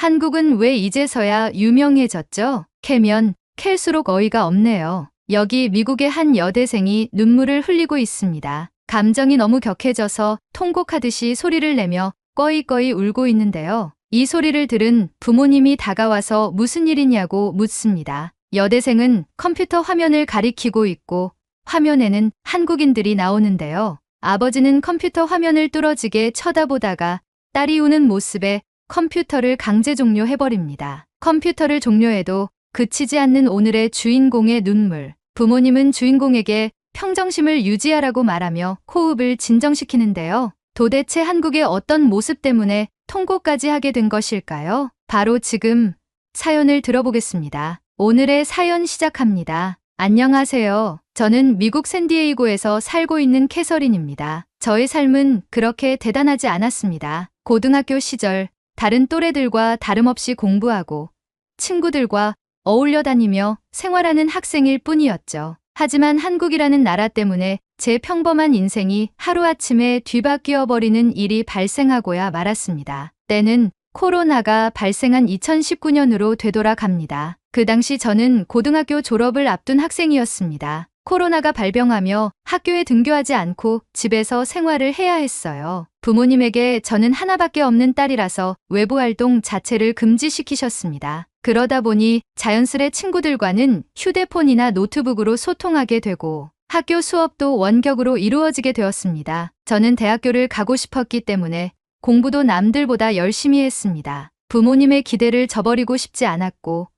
한국은 왜 이제서야 유명해졌죠? 캐면 캘수록 어이가 없네요. 여기 미국의 한 여대생이 눈물을 흘리고 있습니다. 감정이 너무 격해져서 통곡하듯이 소리를 내며 꺼이꺼이 울고 있는데요. 이 소리를 들은 부모님이 다가와서 무슨 일이냐고 묻습니다. 여대생은 컴퓨터 화면을 가리키고 있고 화면에는 한국인들이 나오는데요. 아버지는 컴퓨터 화면을 뚫어지게 쳐다보다가 딸이 우는 모습에 컴퓨터를 강제 종료해버립니다. 컴퓨터를 종료해도 그치지 않는 오늘의 주인공의 눈물. 부모님은 주인공에게 평정심을 유지하라고 말하며 호흡을 진정시키는데요. 도대체 한국의 어떤 모습 때문에 통곡까지 하게 된 것일까요? 바로 지금 사연을 들어보겠습니다. 오늘의 사연 시작합니다. 안녕하세요. 저는 미국 샌디에이고에서 살고 있는 캐서린입니다. 저의 삶은 그렇게 대단하지 않았습니다. 고등학교 시절 다른 또래들과 다름없이 공부하고 친구들과 어울려 다니며 생활하는 학생일 뿐이었죠. 하지만 한국이라는 나라 때문에 제 평범한 인생이 하루아침에 뒤바뀌어 버리는 일이 발생하고야 말았습니다. 때는 코로나가 발생한 2019년으로 되돌아갑니다. 그 당시 저는 고등학교 졸업을 앞둔 학생이었습니다. 코로나가 발병하며 학교에 등교하지 않고 집에서 생활을 해야 했어요. 부모님에게 저는 하나밖에 없는 딸이라서 외부 활동 자체를 금지시키셨습니다. 그러다 보니 자연스레 친구들과는 휴대폰이나 노트북으로 소통하게 되고 학교 수업도 원격으로 이루어지게 되었습니다. 저는 대학교를 가고 싶었기 때문에 공부도 남들보다 열심히 했습니다. 부모님의 기대를 저버리고 싶지 않았고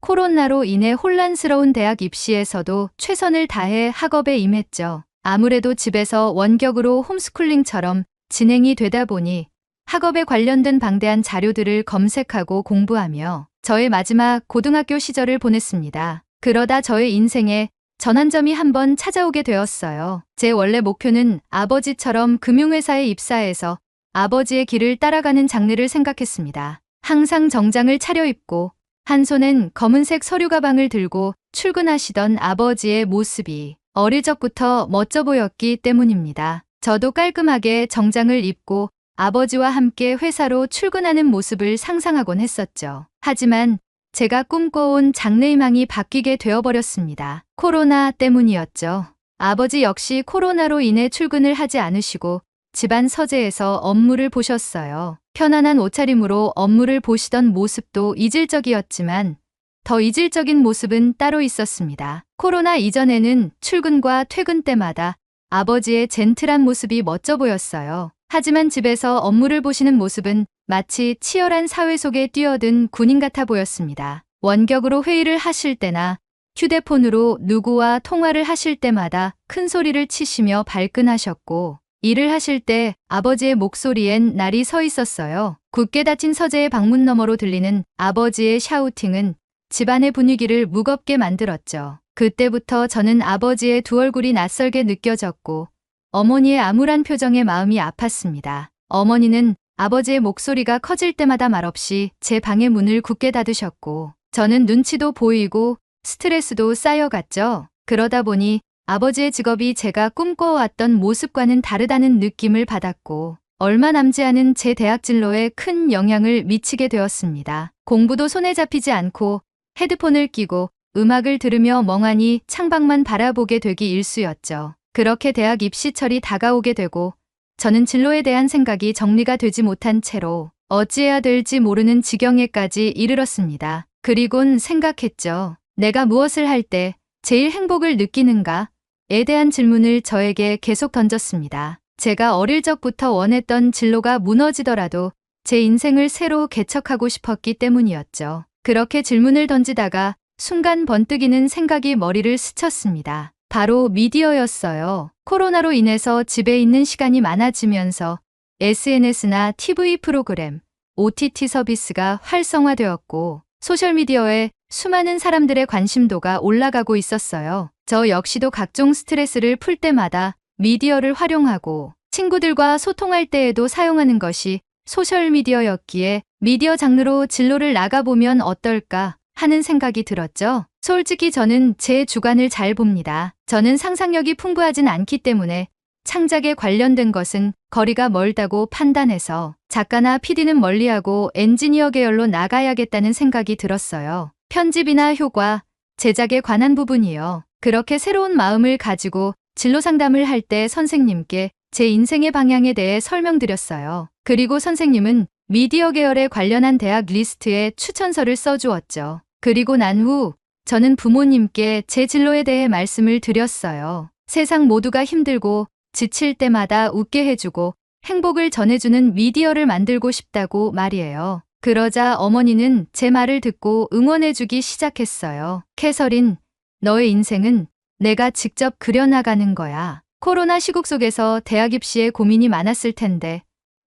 코로나로 인해 혼란스러운 대학 입시에서도 최선을 다해 학업에 임했죠. 아무래도 집에서 원격으로 홈스쿨링처럼 진행이 되다 보니 학업에 관련된 방대한 자료들을 검색하고 공부하며 저의 마지막 고등학교 시절을 보냈습니다. 그러다 저의 인생에 전환점이 한번 찾아오게 되었어요. 제 원래 목표는 아버지처럼 금융회사에 입사해서 아버지의 길을 따라가는 장래를 생각했습니다. 항상 정장을 차려입고 한 손엔 검은색 서류 가방을 들고 출근하시던 아버지의 모습이 어릴 적부터 멋져 보였기 때문입니다. 저도 깔끔하게 정장을 입고 아버지와 함께 회사로 출근하는 모습을 상상하곤 했었죠. 하지만 제가 꿈꿔온 장래희망이 바뀌게 되어버렸습니다. 코로나 때문이었죠. 아버지 역시 코로나로 인해 출근을 하지 않으시고 집안 서재에서 업무를 보셨어요. 편안한 옷차림으로 업무를 보시던 모습도 이질적이었지만 더 이질적인 모습은 따로 있었습니다. 코로나 이전에는 출근과 퇴근 때마다 아버지의 젠틀한 모습이 멋져 보였어요. 하지만 집에서 업무를 보시는 모습은 마치 치열한 사회 속에 뛰어든 군인 같아 보였습니다. 원격으로 회의를 하실 때나 휴대폰으로 누구와 통화를 하실 때마다 큰 소리를 치시며 발끈하셨고 일을 하실 때 아버지의 목소리엔 날이 서 있었어요. 굳게 닫힌 서재의 방문 너머로 들리는 아버지의 샤우팅은 집안의 분위기를 무겁게 만들었죠. 그때부터 저는 아버지의 두 얼굴이 낯설게 느껴졌고 어머니의 암울한 표정에 마음이 아팠습니다. 어머니는 아버지의 목소리가 커질 때마다 말없이 제 방의 문을 굳게 닫으셨고 저는 눈치도 보이고 스트레스도 쌓여갔죠. 그러다 보니 아버지의 직업이 제가 꿈꿔왔던 모습과는 다르다는 느낌을 받았고 얼마 남지 않은 제 대학 진로에 큰 영향을 미치게 되었습니다. 공부도 손에 잡히지 않고 헤드폰을 끼고 음악을 들으며 멍하니 창밖만 바라보게 되기 일쑤였죠. 그렇게 대학 입시철이 다가오게 되고 저는 진로에 대한 생각이 정리가 되지 못한 채로 어찌해야 될지 모르는 지경에까지 이르렀습니다. 그리곤 생각했죠. 내가 무엇을 할 때 제일 행복을 느끼는가? 에 대한 질문을 저에게 계속 던졌습니다. 제가 어릴 적부터 원했던 진로가 무너지더라도 제 인생을 새로 개척하고 싶었기 때문이었죠. 그렇게 질문을 던지다가 순간 번뜩이는 생각이 머리를 스쳤습니다. 바로 미디어였어요. 코로나로 인해서 집에 있는 시간이 많아지면서 SNS나 TV 프로그램, OTT 서비스가 활성화되었고 소셜미디어에 수많은 사람들의 관심도가 올라가고 있었어요. 저 역시도 각종 스트레스를 풀 때마다 미디어를 활용하고 친구들과 소통할 때에도 사용하는 것이 소셜미디어였기에 미디어 장르로 진로를 나가보면 어떨까 하는 생각이 들었죠. 솔직히 저는 제 주관을 잘 봅니다. 저는 상상력이 풍부하진 않기 때문에 창작에 관련된 것은 거리가 멀다고 판단해서 작가나 PD는 멀리하고 엔지니어 계열로 나가야겠다는 생각이 들었어요. 편집이나 효과, 제작에 관한 부분이요. 그렇게 새로운 마음을 가지고 진로 상담을 할 때 선생님께 제 인생의 방향에 대해 설명드렸어요. 그리고 선생님은 미디어 계열에 관련한 대학 리스트에 추천서를 써주었죠. 그리고 난 후 저는 부모님께 제 진로에 대해 말씀을 드렸어요. 세상 모두가 힘들고 지칠 때마다 웃게 해주고 행복을 전해주는 미디어를 만들고 싶다고 말이에요. 그러자 어머니는 제 말을 듣고 응원해주기 시작했어요. 캐서린, 너의 인생은 내가 직접 그려나가는 거야. 코로나 시국 속에서 대학 입시에 고민이 많았을 텐데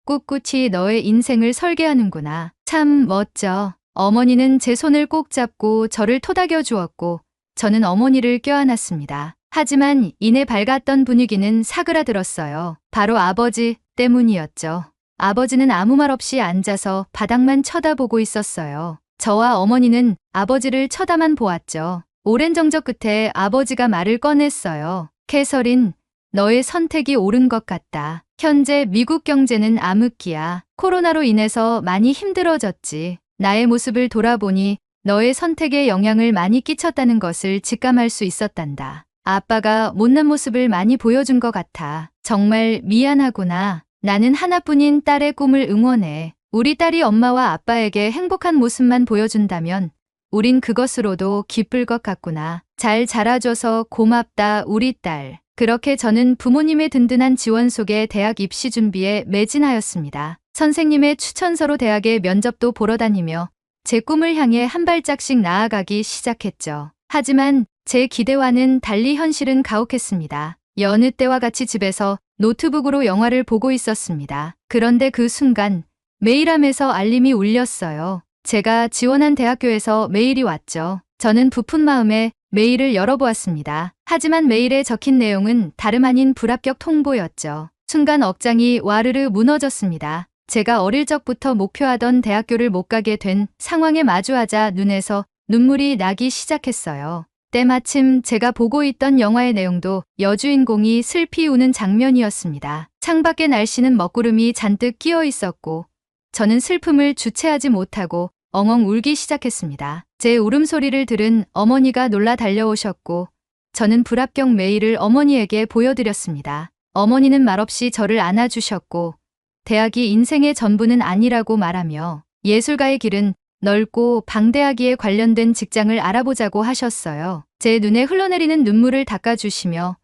꿋꿋이 너의 인생을 설계하는구나. 참 멋져. 어머니는 제 손을 꼭 잡고 저를 토닥여 주었고 저는 어머니를 껴안았습니다. 하지만 이내 밝았던 분위기는 사그라들었어요. 바로 아버지 때문이었죠. 아버지는 아무 말 없이 앉아서 바닥만 쳐다보고 있었어요. 저와 어머니는 아버지를 쳐다만 보았죠. 오랜 정적 끝에 아버지가 말을 꺼냈어요. 캐서린, 너의 선택이 옳은 것 같다. 현재 미국 경제는 암흑기야. 코로나로 인해서 많이 힘들어졌지. 나의 모습을 돌아보니 너의 선택에 영향을 많이 끼쳤다는 것을 직감할 수 있었단다. 아빠가 못난 모습을 많이 보여준 것 같아. 정말 미안하구나. 나는 하나뿐인 딸의 꿈을 응원해. 우리 딸이 엄마와 아빠에게 행복한 모습만 보여준다면 우린 그것으로도 기쁠 것 같구나. 잘 자라줘서 고맙다, 우리 딸. 그렇게 저는 부모님의 든든한 지원 속에 대학 입시 준비에 매진하였습니다. 선생님의 추천서로 대학에 면접도 보러 다니며 제 꿈을 향해 한 발짝씩 나아가기 시작했죠. 하지만 제 기대와는 달리 현실은 가혹했습니다. 여느 때와 같이 집에서 노트북으로 영화를 보고 있었습니다. 그런데 그 순간 메일함에서 알림이 울렸어요. 제가 지원한 대학교에서 메일이 왔죠. 저는 부푼 마음에 메일을 열어보았습니다. 하지만 메일에 적힌 내용은 다름 아닌 불합격 통보였죠. 순간 억장이 와르르 무너졌습니다. 제가 어릴 적부터 목표하던 대학교를 못 가게 된 상황에 마주하자 눈에서 눈물이 나기 시작했어요. 때마침 제가 보고 있던 영화의 내용도 여주인공이 슬피 우는 장면이었습니다. 창밖의 날씨는 먹구름이 잔뜩 끼어 있었고 저는 슬픔을 주체하지 못하고 엉엉 울기 시작했습니다. 제 울음소리를 들은 어머니가 놀라 달려오셨고 저는 불합격 메일을 어머니에게 보여드렸습니다. 어머니는 말없이 저를 안아주셨고 대학이 인생의 전부는 아니라고 말하며 예술가의 길은 넓고 방대하기에 관련된 직장을 알아보자고 하셨어요. 제 눈에 흘러내리는 눈물을 닦아주시며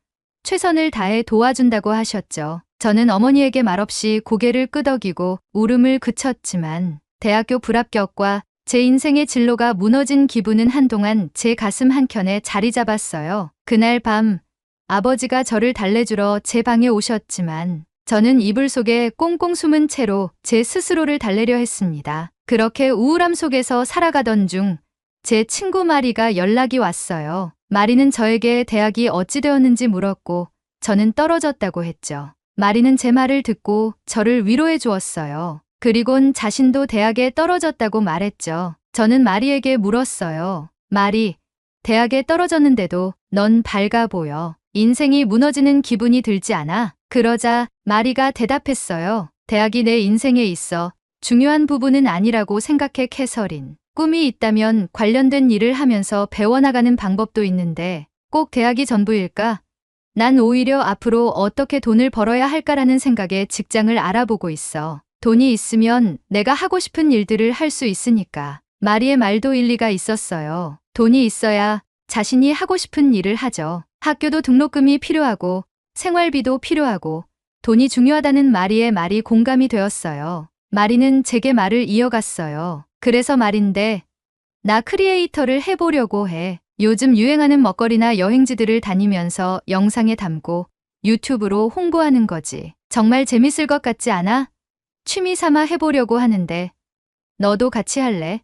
최선을 다해 도와준다고 하셨죠. 저는 어머니에게 말없이 고개를 끄덕이고 울음을 그쳤지만 대학교 불합격과 제 인생의 진로가 무너진 기분은 한동안 제 가슴 한켠에 자리 잡았어요. 그날 밤 아버지가 저를 달래주러 제 방에 오셨지만 저는 이불 속에 꽁꽁 숨은 채로 제 스스로를 달래려 했습니다. 그렇게 우울함 속에서 살아가던 중 제 친구 마리가 연락이 왔어요. 마리는 저에게 대학이 어찌 되었는지 물었고 저는 떨어졌다고 했죠. 마리는 제 말을 듣고 저를 위로해 주었어요. 그리곤 자신도 대학에 떨어졌다고 말했죠. 저는 마리에게 물었어요. 마리, 대학에 떨어졌는데도 넌 밝아 보여. 인생이 무너지는 기분이 들지 않아? 그러자 마리가 대답했어요. 대학이 내 인생에 있어 중요한 부분은 아니라고 생각해, 캐서린. 꿈이 있다면 관련된 일을 하면서 배워나가는 방법도 있는데 꼭 대학이 전부일까? 난 오히려 앞으로 어떻게 돈을 벌어야 할까라는 생각에 직장을 알아보고 있어. 돈이 있으면 내가 하고 싶은 일들을 할 수 있으니까. 마리의 말도 일리가 있었어요. 돈이 있어야 자신이 하고 싶은 일을 하죠. 학교도 등록금이 필요하고 생활비도 필요하고 돈이 중요하다는 마리의 말이 공감이 되었어요. 마리는 제게 말을 이어갔어요. 그래서 말인데 나 크리에이터를 해보려고 해. 요즘 유행하는 먹거리나 여행지들을 다니면서 영상에 담고 유튜브로 홍보하는 거지. 정말 재밌을 것 같지 않아? 취미 삼아 해보려고 하는데 너도 같이 할래?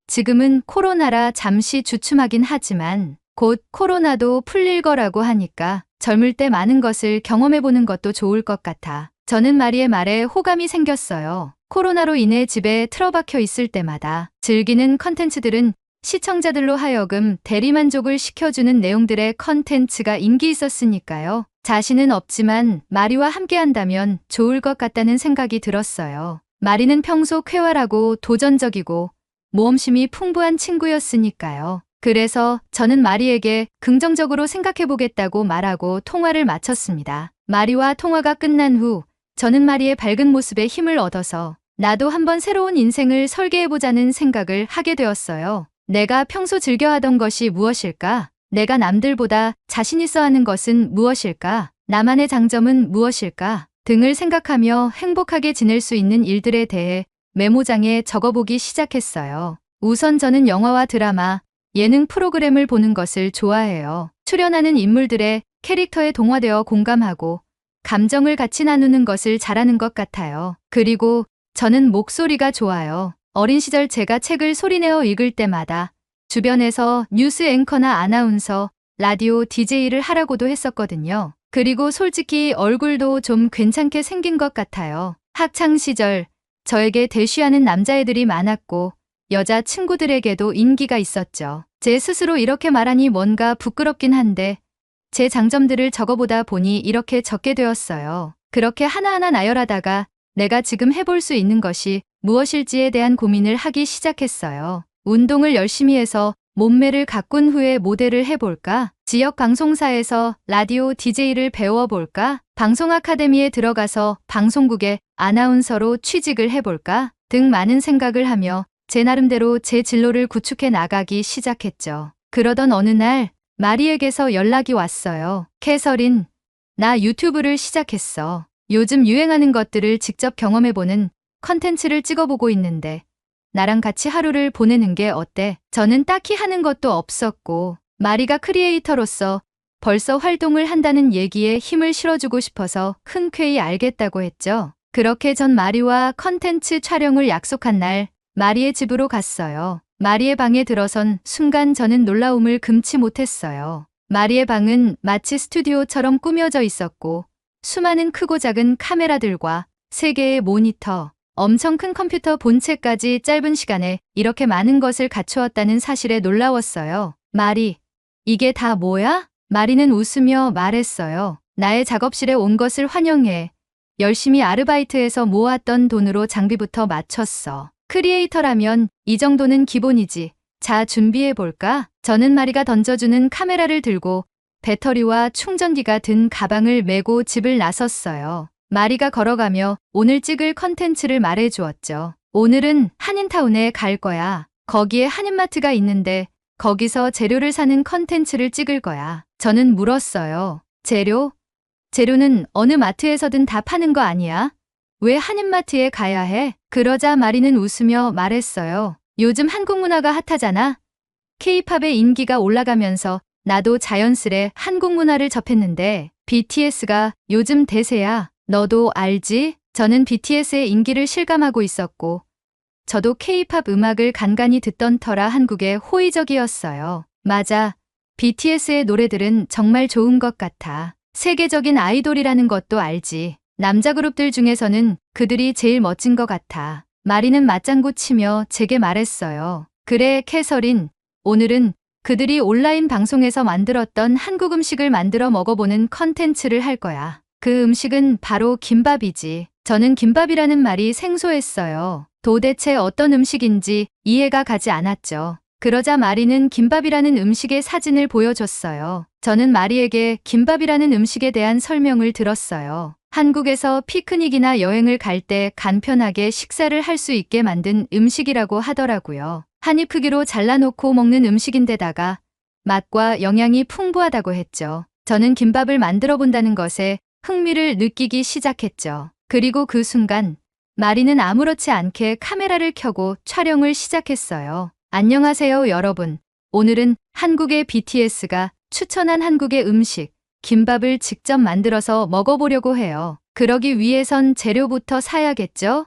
지금은 코로나라 잠시 주춤하긴 하지만 곧 코로나도 풀릴 거라고 하니까 젊을 때 많은 것을 경험해보는 것도 좋을 것 같아. 저는 마리의 말에 호감이 생겼어요. 코로나로 인해 집에 틀어박혀 있을 때마다 즐기는 컨텐츠들은 시청자들로 하여금 대리만족을 시켜주는 내용들의 컨텐츠가 인기 있었으니까요. 자신은 없지만 마리와 함께 한다면 좋을 것 같다는 생각이 들었어요. 마리는 평소 쾌활하고 도전적이고 모험심이 풍부한 친구였으니까요. 그래서 저는 마리에게 긍정적으로 생각해 보겠다고 말하고 통화를 마쳤습니다. 마리와 통화가 끝난 후 저는 마리의 밝은 모습에 힘을 얻어서 나도 한번 새로운 인생을 설계해보자는 생각을 하게 되었어요. 내가 평소 즐겨하던 것이 무엇일까? 내가 남들보다 자신 있어 하는 것은 무엇일까? 나만의 장점은 무엇일까? 등을 생각하며 행복하게 지낼 수 있는 일들에 대해 메모장에 적어보기 시작했어요. 우선 저는 영화와 드라마, 예능 프로그램을 보는 것을 좋아해요. 출연하는 인물들의 캐릭터에 동화되어 공감하고 감정을 같이 나누는 것을 잘하는 것 같아요. 그리고 저는 목소리가 좋아요. 어린 시절 제가 책을 소리내어 읽을 때마다 주변에서 뉴스 앵커나 아나운서, 라디오 DJ를 하라고도 했었거든요. 그리고 솔직히 얼굴도 좀 괜찮게 생긴 것 같아요. 학창 시절 저에게 대쉬하는 남자애들이 많았고 여자 친구들에게도 인기가 있었죠. 제 스스로 이렇게 말하니 뭔가 부끄럽긴 한데 제 장점들을 적어보다 보니 이렇게 적게 되었어요. 그렇게 하나하나 나열하다가 내가 지금 해볼 수 있는 것이 무엇일지에 대한 고민을 하기 시작했어요. 운동을 열심히 해서 몸매를 가꾼 후에 모델을 해볼까? 지역 방송사에서 라디오 DJ를 배워볼까? 방송 아카데미에 들어가서 방송국의 아나운서로 취직을 해볼까? 등 많은 생각을 하며 제 나름대로 제 진로를 구축해 나가기 시작했죠. 그러던 어느 날 마리에게서 연락이 왔어요. 캐서린, 나 유튜브를 시작했어. 요즘 유행하는 것들을 직접 경험해보는 컨텐츠를 찍어보고 있는데 나랑 같이 하루를 보내는 게 어때? 저는 딱히 하는 것도 없었고 마리가 크리에이터로서 벌써 활동을 한다는 얘기에 힘을 실어주고 싶어서 흔쾌히 알겠다고 했죠. 그렇게 전 마리와 컨텐츠 촬영을 약속한 날 마리의 집으로 갔어요. 마리의 방에 들어선 순간 저는 놀라움을 금치 못했어요. 마리의 방은 마치 스튜디오처럼 꾸며져 있었고 수많은 크고 작은 카메라들과 3개의 모니터, 엄청 큰 컴퓨터 본체까지 짧은 시간에 이렇게 많은 것을 갖추었다는 사실에 놀라웠어요. 마리, 이게 다 뭐야? 마리는 웃으며 말했어요. 나의 작업실에 온 것을 환영해. 열심히 아르바이트해서 모았던 돈으로 장비부터 맞췄어. 크리에이터라면 이 정도는 기본이지. 자, 준비해볼까? 저는 마리가 던져주는 카메라를 들고 배터리와 충전기가 든 가방을 메고 집을 나섰어요. 마리가 걸어가며 오늘 찍을 컨텐츠를 말해주었죠. 오늘은 한인타운에 갈 거야. 거기에 한인마트가 있는데 거기서 재료를 사는 컨텐츠를 찍을 거야. 저는 물었어요. 재료? 재료는 어느 마트에서든 다 파는 거 아니야? 왜 한인마트에 가야 해? 그러자 마리는 웃으며 말했어요. 요즘 한국 문화가 핫하잖아. K-팝의 인기가 올라가면서 나도 자연스레 한국 문화를 접했는데 BTS가 요즘 대세야. 너도 알지? 저는 BTS의 인기를 실감하고 있었고 저도 K-팝 음악을 간간히 듣던 터라 한국에 호의적이었어요. 맞아. BTS의 노래들은 정말 좋은 것 같아. 세계적인 아이돌이라는 것도 알지. 남자 그룹들 중에서는 그들이 제일 멋진 것 같아. 마리는 맞장구 치며 제게 말했어요. 그래, 캐서린. 오늘은 그들이 온라인 방송에서 만들었던 한국 음식을 만들어 먹어보는 컨텐츠를 할 거야. 그 음식은 바로 김밥이지. 저는 김밥이라는 말이 생소했어요. 도대체 어떤 음식인지 이해가 가지 않았죠. 그러자 마리는 김밥이라는 음식의 사진을 보여줬어요. 저는 마리에게 김밥이라는 음식에 대한 설명을 들었어요. 한국에서 피크닉이나 여행을 갈 때 간편하게 식사를 할 수 있게 만든 음식이라고 하더라고요. 한 입 크기로 잘라놓고 먹는 음식인데다가 맛과 영양이 풍부하다고 했죠. 저는 김밥을 만들어 본다는 것에 흥미를 느끼기 시작했죠. 그리고 그 순간 마리는 아무렇지 않게 카메라를 켜고 촬영을 시작했어요. 안녕하세요, 여러분. 오늘은 한국의 BTS가 추천한 한국의 음식, 김밥을 직접 만들어서 먹어보려고 해요. 그러기 위해선 재료부터 사야겠죠?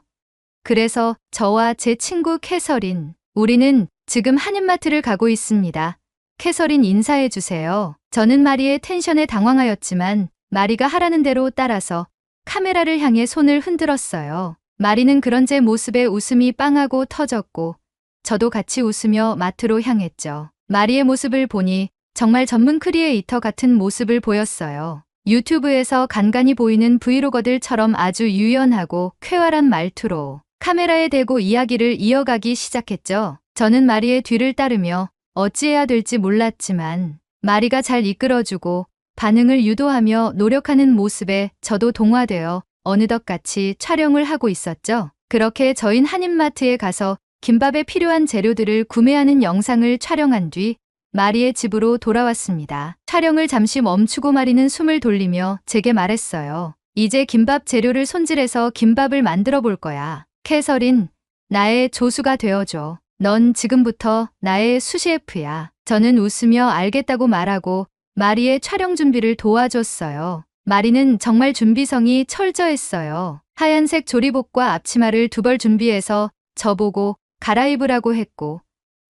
그래서 저와 제 친구 캐서린, 우리는 지금 한인마트를 가고 있습니다. 캐서린 인사해주세요. 저는 마리의 텐션에 당황하였지만 마리가 하라는 대로 따라서 카메라를 향해 손을 흔들었어요. 마리는 그런 제 모습에 웃음이 빵하고 터졌고 저도 같이 웃으며 마트로 향했죠. 마리의 모습을 보니 정말 전문 크리에이터 같은 모습을 보였어요. 유튜브에서 간간히 보이는 브이로거들처럼 아주 유연하고 쾌활한 말투로 카메라에 대고 이야기를 이어가기 시작했죠. 저는 마리의 뒤를 따르며 어찌해야 될지 몰랐지만 마리가 잘 이끌어주고 반응을 유도하며 노력하는 모습에 저도 동화되어 어느덧같이 촬영을 하고 있었죠. 그렇게 저흰 한인마트에 가서 김밥에 필요한 재료들을 구매하는 영상을 촬영한 뒤 마리의 집으로 돌아왔습니다. 촬영을 잠시 멈추고 마리는 숨을 돌리며 제게 말했어요. 이제 김밥 재료를 손질해서 김밥을 만들어 볼 거야. 캐서린, 나의 조수가 되어줘. 넌 지금부터 나의 수셰프야. 저는 웃으며 알겠다고 말하고 마리의 촬영 준비를 도와줬어요. 마리는 정말 준비성이 철저했어요. 하얀색 조리복과 앞치마를 2벌 준비해서 저보고 갈아입으라고 했고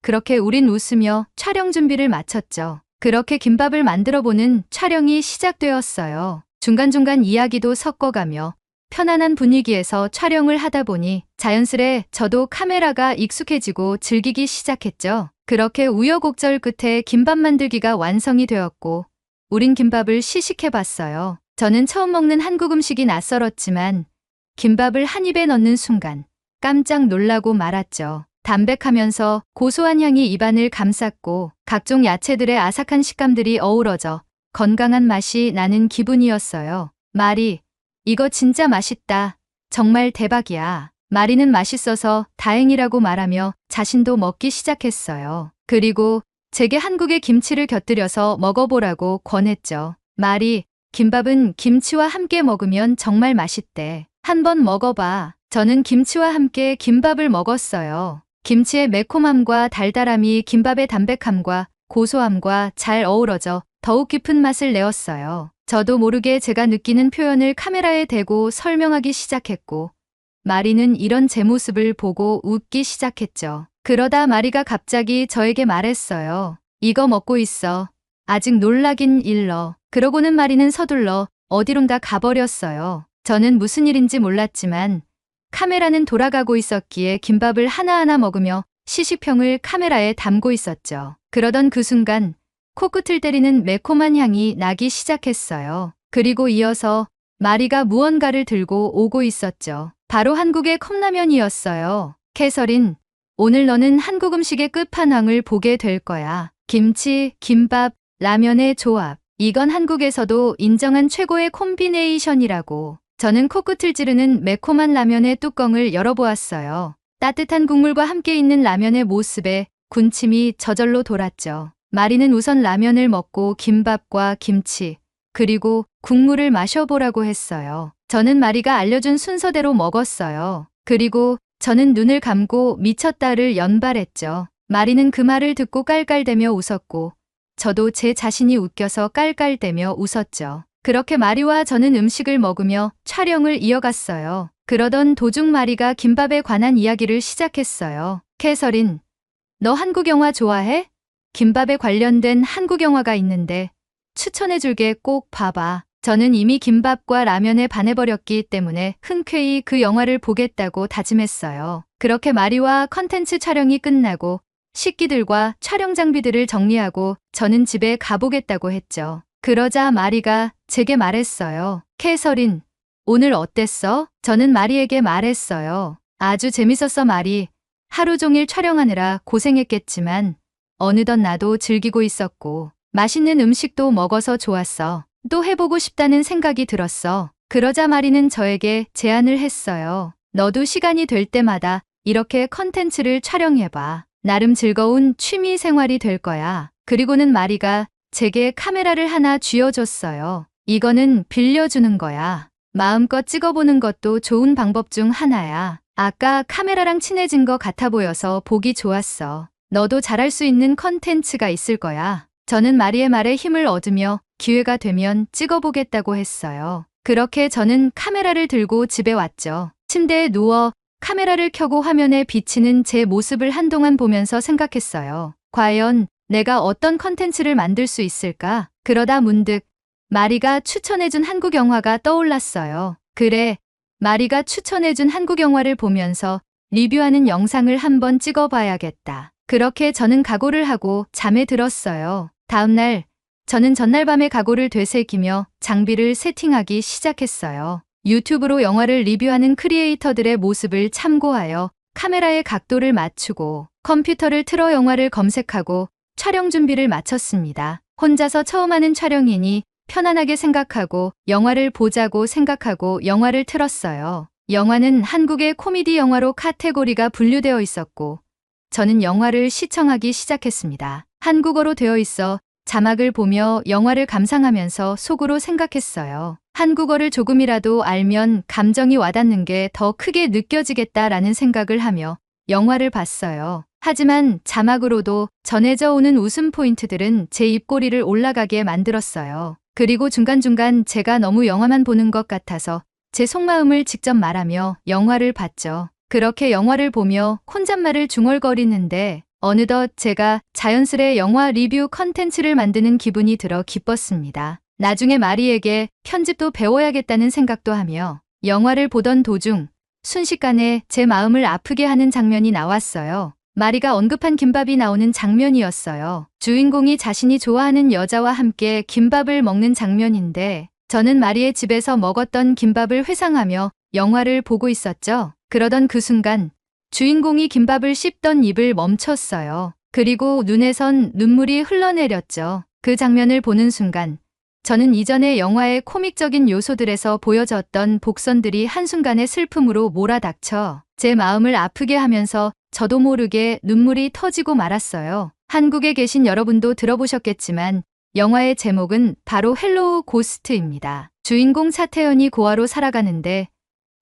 그렇게 우린 웃으며 촬영 준비를 마쳤죠. 그렇게 김밥을 만들어보는 촬영이 시작되었어요. 중간중간 이야기도 섞어가며 편안한 분위기에서 촬영을 하다 보니 자연스레 저도 카메라가 익숙해지고 즐기기 시작했죠. 그렇게 우여곡절 끝에 김밥 만들기가 완성이 되었고 우린 김밥을 시식해봤어요. 저는 처음 먹는 한국 음식이 낯설었지만 김밥을 한 입에 넣는 순간 깜짝 놀라고 말았죠. 담백하면서 고소한 향이 입안을 감쌌고 각종 야채들의 아삭한 식감들이 어우러져 건강한 맛이 나는 기분이었어요. 마리, 이거 진짜 맛있다. 정말 대박이야. 마리는 맛있어서 다행이라고 말하며 자신도 먹기 시작했어요. 그리고 제게 한국의 김치를 곁들여서 먹어보라고 권했죠. 마리, 김밥은 김치와 함께 먹으면 정말 맛있대. 한번 먹어봐. 저는 김치와 함께 김밥을 먹었어요. 김치의 매콤함과 달달함이 김밥의 담백함과 고소함과 잘 어우러져 더욱 깊은 맛을 내었어요. 저도 모르게 제가 느끼는 표현을 카메라에 대고 설명하기 시작했고 마리는 이런 제 모습을 보고 웃기 시작했죠. 그러다 마리가 갑자기 저에게 말했어요. 이거 먹고 있어. 아직 놀라긴 일러. 그러고는 마리는 서둘러 어디론가 가버렸어요. 저는 무슨 일인지 몰랐지만 카메라는 돌아가고 있었기에 김밥을 하나하나 먹으며 시식평을 카메라에 담고 있었죠. 그러던 그 순간 코끝을 때리는 매콤한 향이 나기 시작했어요. 그리고 이어서 마리가 무언가를 들고 오고 있었죠. 바로 한국의 컵라면이었어요. 캐서린, 오늘 너는 한국 음식의 끝판왕을 보게 될 거야. 김치, 김밥, 라면의 조합. 이건 한국에서도 인정한 최고의 콤비네이션이라고. 저는 코끝을 찌르는 매콤한 라면의 뚜껑을 열어보았어요. 따뜻한 국물과 함께 있는 라면의 모습에 군침이 저절로 돌았죠. 마리는 우선 라면을 먹고 김밥과 김치, 그리고 국물을 마셔보라고 했어요. 저는 마리가 알려준 순서대로 먹었어요. 그리고 저는 눈을 감고 미쳤다를 연발했죠. 마리는 그 말을 듣고 깔깔대며 웃었고 저도 제 자신이 웃겨서 깔깔대며 웃었죠. 그렇게 마리와 저는 음식을 먹으며 촬영을 이어갔어요. 그러던 도중 마리가 김밥에 관한 이야기를 시작했어요. 캐서린, 너 한국 영화 좋아해? 김밥에 관련된 한국 영화가 있는데 추천해줄게. 꼭 봐봐. 저는 이미 김밥과 라면에 반해버렸기 때문에 흔쾌히 그 영화를 보겠다고 다짐했어요. 그렇게 마리와 컨텐츠 촬영이 끝나고 식기들과 촬영 장비들을 정리하고 저는 집에 가보겠다고 했죠. 그러자 마리가 제게 말했어요. 캐서린, 오늘 어땠어? 저는 마리에게 말했어요. 아주 재밌었어, 마리. 하루 종일 촬영하느라 고생했겠지만 어느덧 나도 즐기고 있었고 맛있는 음식도 먹어서 좋았어. 또 해보고 싶다는 생각이 들었어. 그러자 마리는 저에게 제안을 했어요. 너도 시간이 될 때마다 이렇게 컨텐츠를 촬영해봐. 나름 즐거운 취미 생활이 될 거야. 그리고는 마리가 제게 카메라를 하나 쥐어줬어요. 이거는 빌려주는 거야. 마음껏 찍어보는 것도 좋은 방법 중 하나야. 아까 카메라랑 친해진 것 같아 보여서 보기 좋았어. 너도 잘할 수 있는 컨텐츠가 있을 거야. 저는 마리의 말에 힘을 얻으며 기회가 되면 찍어보겠다고 했어요. 그렇게 저는 카메라를 들고 집에 왔죠. 침대에 누워 카메라를 켜고 화면에 비치는 제 모습을 한동안 보면서 생각했어요. 과연 내가 어떤 컨텐츠를 만들 수 있을까? 그러다 문득 마리가 추천해준 한국 영화가 떠올랐어요. 그래, 마리가 추천해준 한국 영화를 보면서 리뷰하는 영상을 한번 찍어봐야겠다. 그렇게 저는 각오를 하고 잠에 들었어요. 다음날 저는 전날 밤에 각오를 되새기며 장비를 세팅하기 시작했어요. 유튜브로 영화를 리뷰하는 크리에이터들의 모습을 참고하여 카메라의 각도를 맞추고 컴퓨터를 틀어 영화를 검색하고 촬영 준비를 마쳤습니다. 혼자서 처음 하는 촬영이니 편안하게 생각하고 영화를 보자고 생각하고 영화를 틀었어요. 영화는 한국의 코미디 영화로 카테고리가 분류되어 있었고 저는 영화를 시청하기 시작했습니다. 한국어로 되어 있어 자막을 보며 영화를 감상하면서 속으로 생각했어요. 한국어를 조금이라도 알면 감정이 와닿는 게 더 크게 느껴지겠다라는 생각을 하며 영화를 봤어요. 하지만 자막으로도 전해져 오는 웃음 포인트들은 제 입꼬리를 올라가게 만들었어요. 그리고 중간중간 제가 너무 영화만 보는 것 같아서 제 속마음을 직접 말하며 영화를 봤죠. 그렇게 영화를 보며 혼잣말을 중얼거리는데 어느덧 제가 자연스레 영화 리뷰 컨텐츠를 만드는 기분이 들어 기뻤습니다. 나중에 마리에게 편집도 배워야겠다는 생각도 하며 영화를 보던 도중 순식간에 제 마음을 아프게 하는 장면이 나왔어요. 마리가 언급한 김밥이 나오는 장면이었어요. 주인공이 자신이 좋아하는 여자와 함께 김밥을 먹는 장면인데 저는 마리의 집에서 먹었던 김밥을 회상하며 영화를 보고 있었죠. 그러던 그 순간 주인공이 김밥을 씹던 입을 멈췄어요. 그리고 눈에선 눈물이 흘러내렸죠. 그 장면을 보는 순간 저는 이전의 영화의 코믹적인 요소들에서 보여졌던 복선들이 한순간에 슬픔으로 몰아닥쳐 제 마음을 아프게 하면서 저도 모르게 눈물이 터지고 말았어요. 한국에 계신 여러분도 들어보셨겠지만 영화의 제목은 바로 헬로우 고스트입니다. 주인공 차태현이 고아로 살아가는데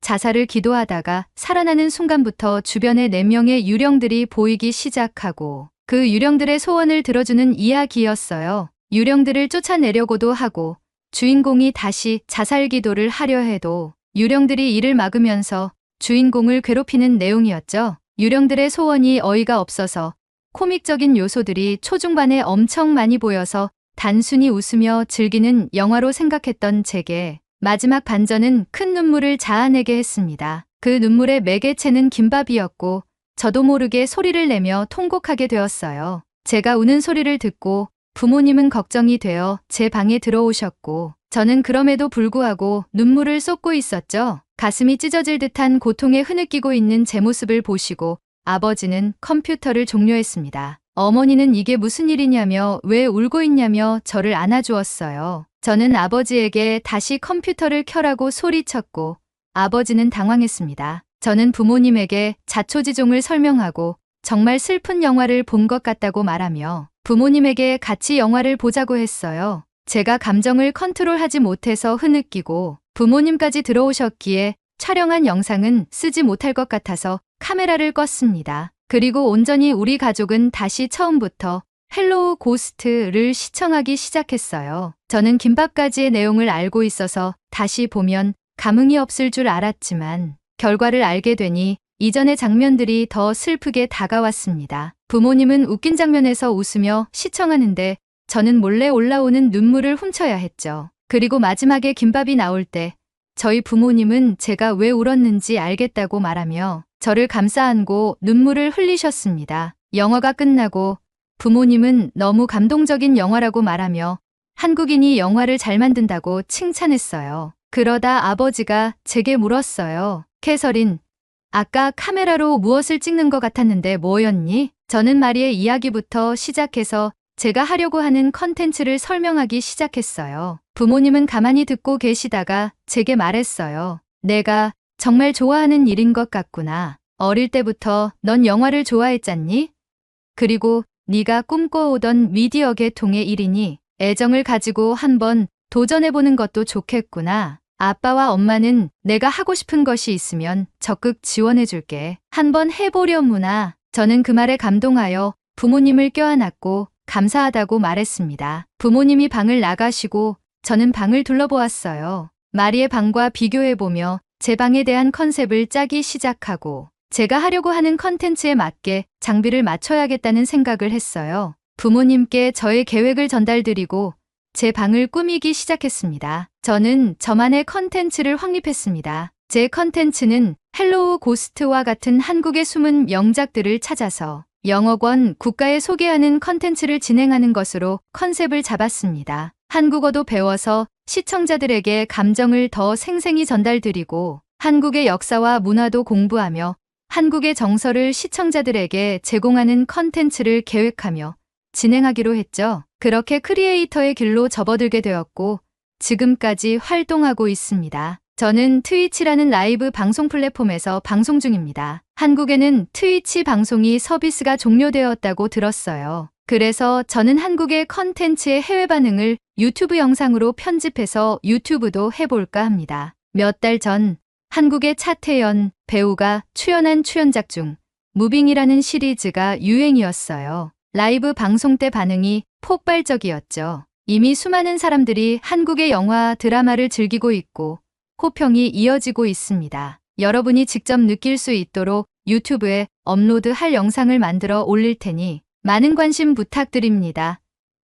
자살을 기도하다가 살아나는 순간부터 주변에 4명의 유령들이 보이기 시작하고 그 유령들의 소원을 들어주는 이야기였어요. 유령들을 쫓아내려고도 하고 주인공이 다시 자살 기도를 하려 해도 유령들이 이를 막으면서 주인공을 괴롭히는 내용이었죠. 유령들의 소원이 어이가 없어서 코믹적인 요소들이 초중반에 엄청 많이 보여서 단순히 웃으며 즐기는 영화로 생각했던 제게 마지막 반전은 큰 눈물을 자아내게 했습니다. 그 눈물의 매개체는 김밥이었고 저도 모르게 소리를 내며 통곡하게 되었어요. 제가 우는 소리를 듣고 부모님은 걱정이 되어 제 방에 들어오셨고 저는 그럼에도 불구하고 눈물을 쏟고 있었죠. 가슴이 찢어질 듯한 고통에 흐느끼고 있는 제 모습을 보시고 아버지는 컴퓨터를 종료했습니다. 어머니는 이게 무슨 일이냐며 왜 울고 있냐며 저를 안아주었어요. 저는 아버지에게 다시 컴퓨터를 켜라고 소리쳤고 아버지는 당황했습니다. 저는 부모님에게 자초지종을 설명하고 정말 슬픈 영화를 본 것 같다고 말하며 부모님에게 같이 영화를 보자고 했어요. 제가 감정을 컨트롤하지 못해서 흐느끼고 부모님까지 들어오셨기에 촬영한 영상은 쓰지 못할 것 같아서 카메라를 껐습니다. 그리고 온전히 우리 가족은 다시 처음부터 헬로우 고스트를 시청하기 시작했어요. 저는 김밥까지의 내용을 알고 있어서 다시 보면 감흥이 없을 줄 알았지만 결과를 알게 되니 이전의 장면들이 더 슬프게 다가왔습니다. 부모님은 웃긴 장면에서 웃으며 시청하는데 저는 몰래 올라오는 눈물을 훔쳐야 했죠. 그리고 마지막에 김밥이 나올 때 저희 부모님은 제가 왜 울었는지 알겠다고 말하며 저를 감싸 안고 눈물을 흘리셨습니다. 영화가 끝나고 부모님은 너무 감동적인 영화라고 말하며 한국인이 영화를 잘 만든다고 칭찬했어요. 그러다 아버지가 제게 물었어요. 캐서린, 아까 카메라로 무엇을 찍는 것 같았는데 뭐였니? 저는 마리의 이야기부터 시작해서 제가 하려고 하는 컨텐츠를 설명하기 시작했어요. 부모님은 가만히 듣고 계시다가 제게 말했어요. 내가 정말 좋아하는 일인 것 같구나. 어릴 때부터 넌 영화를 좋아했잖니? 그리고 네가 꿈꿔오던 미디어 계통의 일이니 애정을 가지고 한번 도전해보는 것도 좋겠구나. 아빠와 엄마는 내가 하고 싶은 것이 있으면 적극 지원해줄게. 한번 해보려무나. 저는 그 말에 감동하여 부모님을 껴안았고 감사하다고 말했습니다. 부모님이 방을 나가시고 저는 방을 둘러보았어요. 마리의 방과 비교해보며 제 방에 대한 컨셉을 짜기 시작하고 제가 하려고 하는 컨텐츠에 맞게 장비를 맞춰야겠다는 생각을 했어요. 부모님께 저의 계획을 전달드리고 제 방을 꾸미기 시작했습니다. 저는 저만의 컨텐츠를 확립했습니다. 제 컨텐츠는 헬로우 고스트와 같은 한국의 숨은 명작들을 찾아서 영어권 국가에 소개하는 컨텐츠를 진행하는 것으로 컨셉을 잡았습니다. 한국어도 배워서 시청자들에게 감정을 더 생생히 전달드리고 한국의 역사와 문화도 공부하며 한국의 정서를 시청자들에게 제공하는 컨텐츠를 계획하며 진행하기로 했죠. 그렇게 크리에이터의 길로 접어들게 되었고 지금까지 활동하고 있습니다. 저는 트위치라는 라이브 방송 플랫폼에서 방송 중입니다. 한국에는 트위치 방송이 서비스가 종료되었다고 들었어요. 그래서 저는 한국의 컨텐츠의 해외 반응을 유튜브 영상으로 편집해서 유튜브도 해볼까 합니다. 몇 달 전 한국의 차태현 배우가 출연한 출연작 중 무빙이라는 시리즈가 유행이었어요. 라이브 방송 때 반응이 폭발적이었죠. 이미 수많은 사람들이 한국의 영화, 드라마를 즐기고 있고 호평이 이어지고 있습니다. 여러분이 직접 느낄 수 있도록 유튜브에 업로드할 영상을 만들어 올릴 테니 많은 관심 부탁드립니다.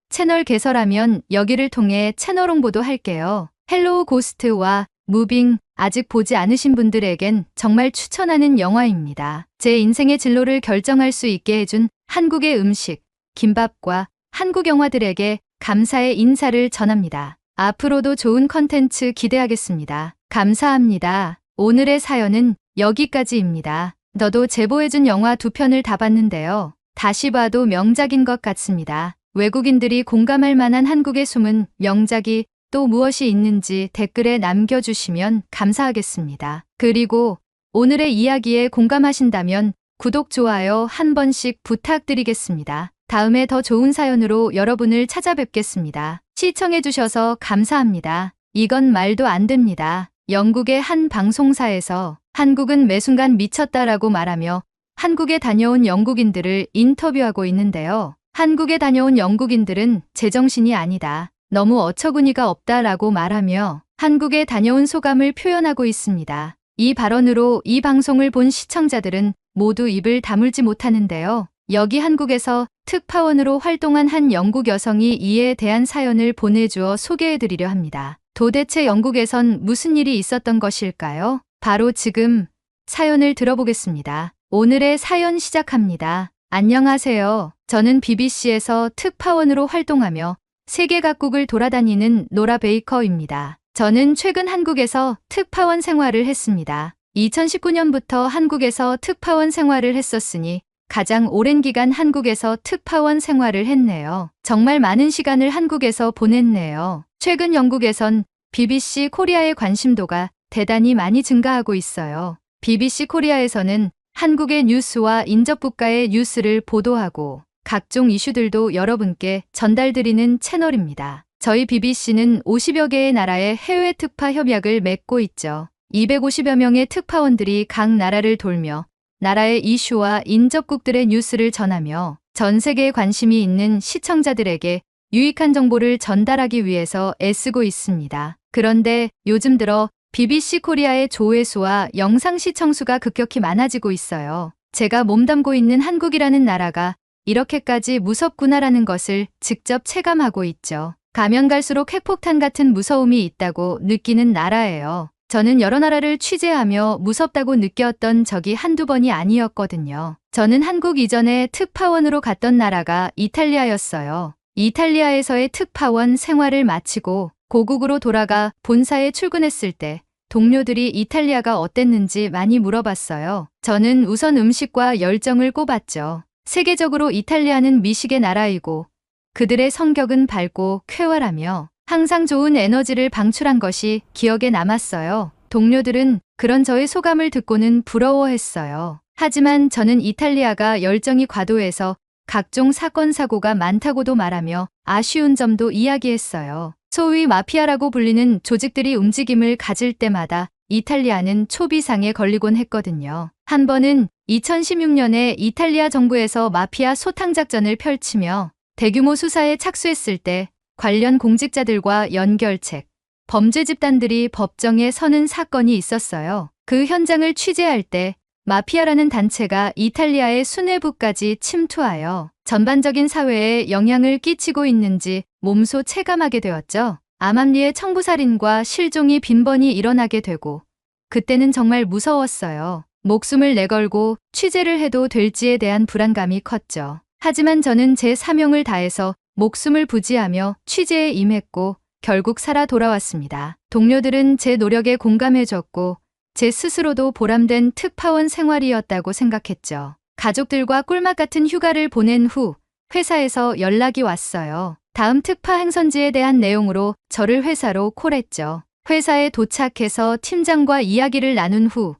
채널 개설하면 여기를 통해 채널 홍보도 할게요. 헬로우 고스트와 무빙 아직 보지 않으신 분들에겐 정말 추천하는 영화입니다. 제 인생의 진로를 결정할 수 있게 해준 한국의 음식, 김밥과 한국 영화들에게 감사의 인사를 전합니다. 앞으로도 좋은 컨텐츠 기대하겠습니다. 감사합니다. 오늘의 사연은 여기까지입니다. 저도 제보해준 영화 2편을 다 봤는데요. 다시 봐도 명작인 것 같습니다. 외국인들이 공감할 만한 한국의 숨은 명작이 또 무엇이 있는지 댓글에 남겨주시면 감사하겠습니다. 그리고 오늘의 이야기에 공감하신다면 구독, 좋아요 한 번씩 부탁드리겠습니다. 다음에 더 좋은 사연으로 여러분을 찾아뵙겠습니다. 시청해주셔서 감사합니다. 이건 말도 안 됩니다. 영국의 한 방송사에서 한국은 매 순간 미쳤다라고 말하며 한국에 다녀온 영국인들을 인터뷰하고 있는데요. 한국에 다녀온 영국인들은 제정신이 아니다. 너무 어처구니가 없다라고 말하며 한국에 다녀온 소감을 표현하고 있습니다. 이 발언으로 이 방송을 본 시청자들은 모두 입을 다물지 못하는데요. 여기 한국에서 특파원으로 활동한 한 영국 여성이 이에 대한 사연을 보내주어 소개해드리려 합니다. 도대체 영국에선 무슨 일이 있었던 것일까요? 바로 지금 사연을 들어보겠습니다. 오늘의 사연 시작합니다. 안녕하세요. 저는 BBC에서 특파원으로 활동하며 세계 각국을 돌아다니는 노라 베이커입니다. 저는 최근 한국에서 특파원 생활을 했습니다. 2019년부터 한국에서 특파원 생활을 했었으니 가장 오랜 기간 한국에서 특파원 생활을 했네요. 정말 많은 시간을 한국에서 보냈네요. 최근 영국에선 BBC 코리아의 관심도가 대단히 많이 증가하고 있어요. BBC 코리아에서는 한국의 뉴스와 인접국가의 뉴스를 보도하고 각종 이슈들도 여러분께 전달드리는 채널입니다. 저희 BBC는 50여 개의 나라의 해외 특파 협약을 맺고 있죠. 250여 명의 특파원들이 각 나라를 돌며 나라의 이슈와 인접국들의 뉴스를 전하며 전 세계에 관심이 있는 시청자들에게 유익한 정보를 전달하기 위해서 애쓰고 있습니다. 그런데 요즘 들어 BBC 코리아의 조회수와 영상 시청수가 급격히 많아지고 있어요. 제가 몸담고 있는 한국이라는 나라가 이렇게까지 무섭구나라는 것을 직접 체감하고 있죠. 가면 갈수록 핵폭탄 같은 무서움이 있다고 느끼는 나라예요. 저는 여러 나라를 취재하며 무섭다고 느꼈던 적이 한두 번이 아니었거든요. 저는 한국 이전에 특파원으로 갔던 나라가 이탈리아였어요. 이탈리아에서의 특파원 생활을 마치고 고국으로 돌아가 본사에 출근했을 때 동료들이 이탈리아가 어땠는지 많이 물어봤어요. 저는 우선 음식과 열정을 꼽았죠. 세계적으로 이탈리아는 미식의 나라이고 그들의 성격은 밝고 쾌활하며 항상 좋은 에너지를 방출한 것이 기억에 남았어요. 동료들은 그런 저의 소감을 듣고는 부러워했어요. 하지만 저는 이탈리아가 열정이 과도해서 각종 사건 사고가 많다고도 말하며 아쉬운 점도 이야기했어요. 소위 마피아라고 불리는 조직들이 움직임을 가질 때마다 이탈리아는 초비상에 걸리곤 했거든요. 한 번은 2016년에 이탈리아 정부에서 마피아 소탕 작전을 펼치며 대규모 수사에 착수했을 때 관련 공직자들과 연결책, 범죄 집단들이 법정에 서는 사건이 있었어요. 그 현장을 취재할 때 마피아라는 단체가 이탈리아의 수뇌부까지 침투하여 전반적인 사회에 영향을 끼치고 있는지 몸소 체감하게 되었죠. 암암리에 청부살인과 실종이 빈번히 일어나게 되고 그때는 정말 무서웠어요. 목숨을 내걸고 취재를 해도 될지에 대한 불안감이 컸죠. 하지만 저는 제 사명을 다해서 목숨을 부지하며 취재에 임했고 결국 살아 돌아왔습니다. 동료들은 제 노력에 공감해줬고 제 스스로도 보람된 특파원 생활이었다고 생각했죠. 가족들과 꿀맛 같은 휴가를 보낸 후 회사에서 연락이 왔어요. 다음 특파 행선지에 대한 내용으로 저를 회사로 콜했죠. 회사에 도착해서 팀장과 이야기를 나눈 후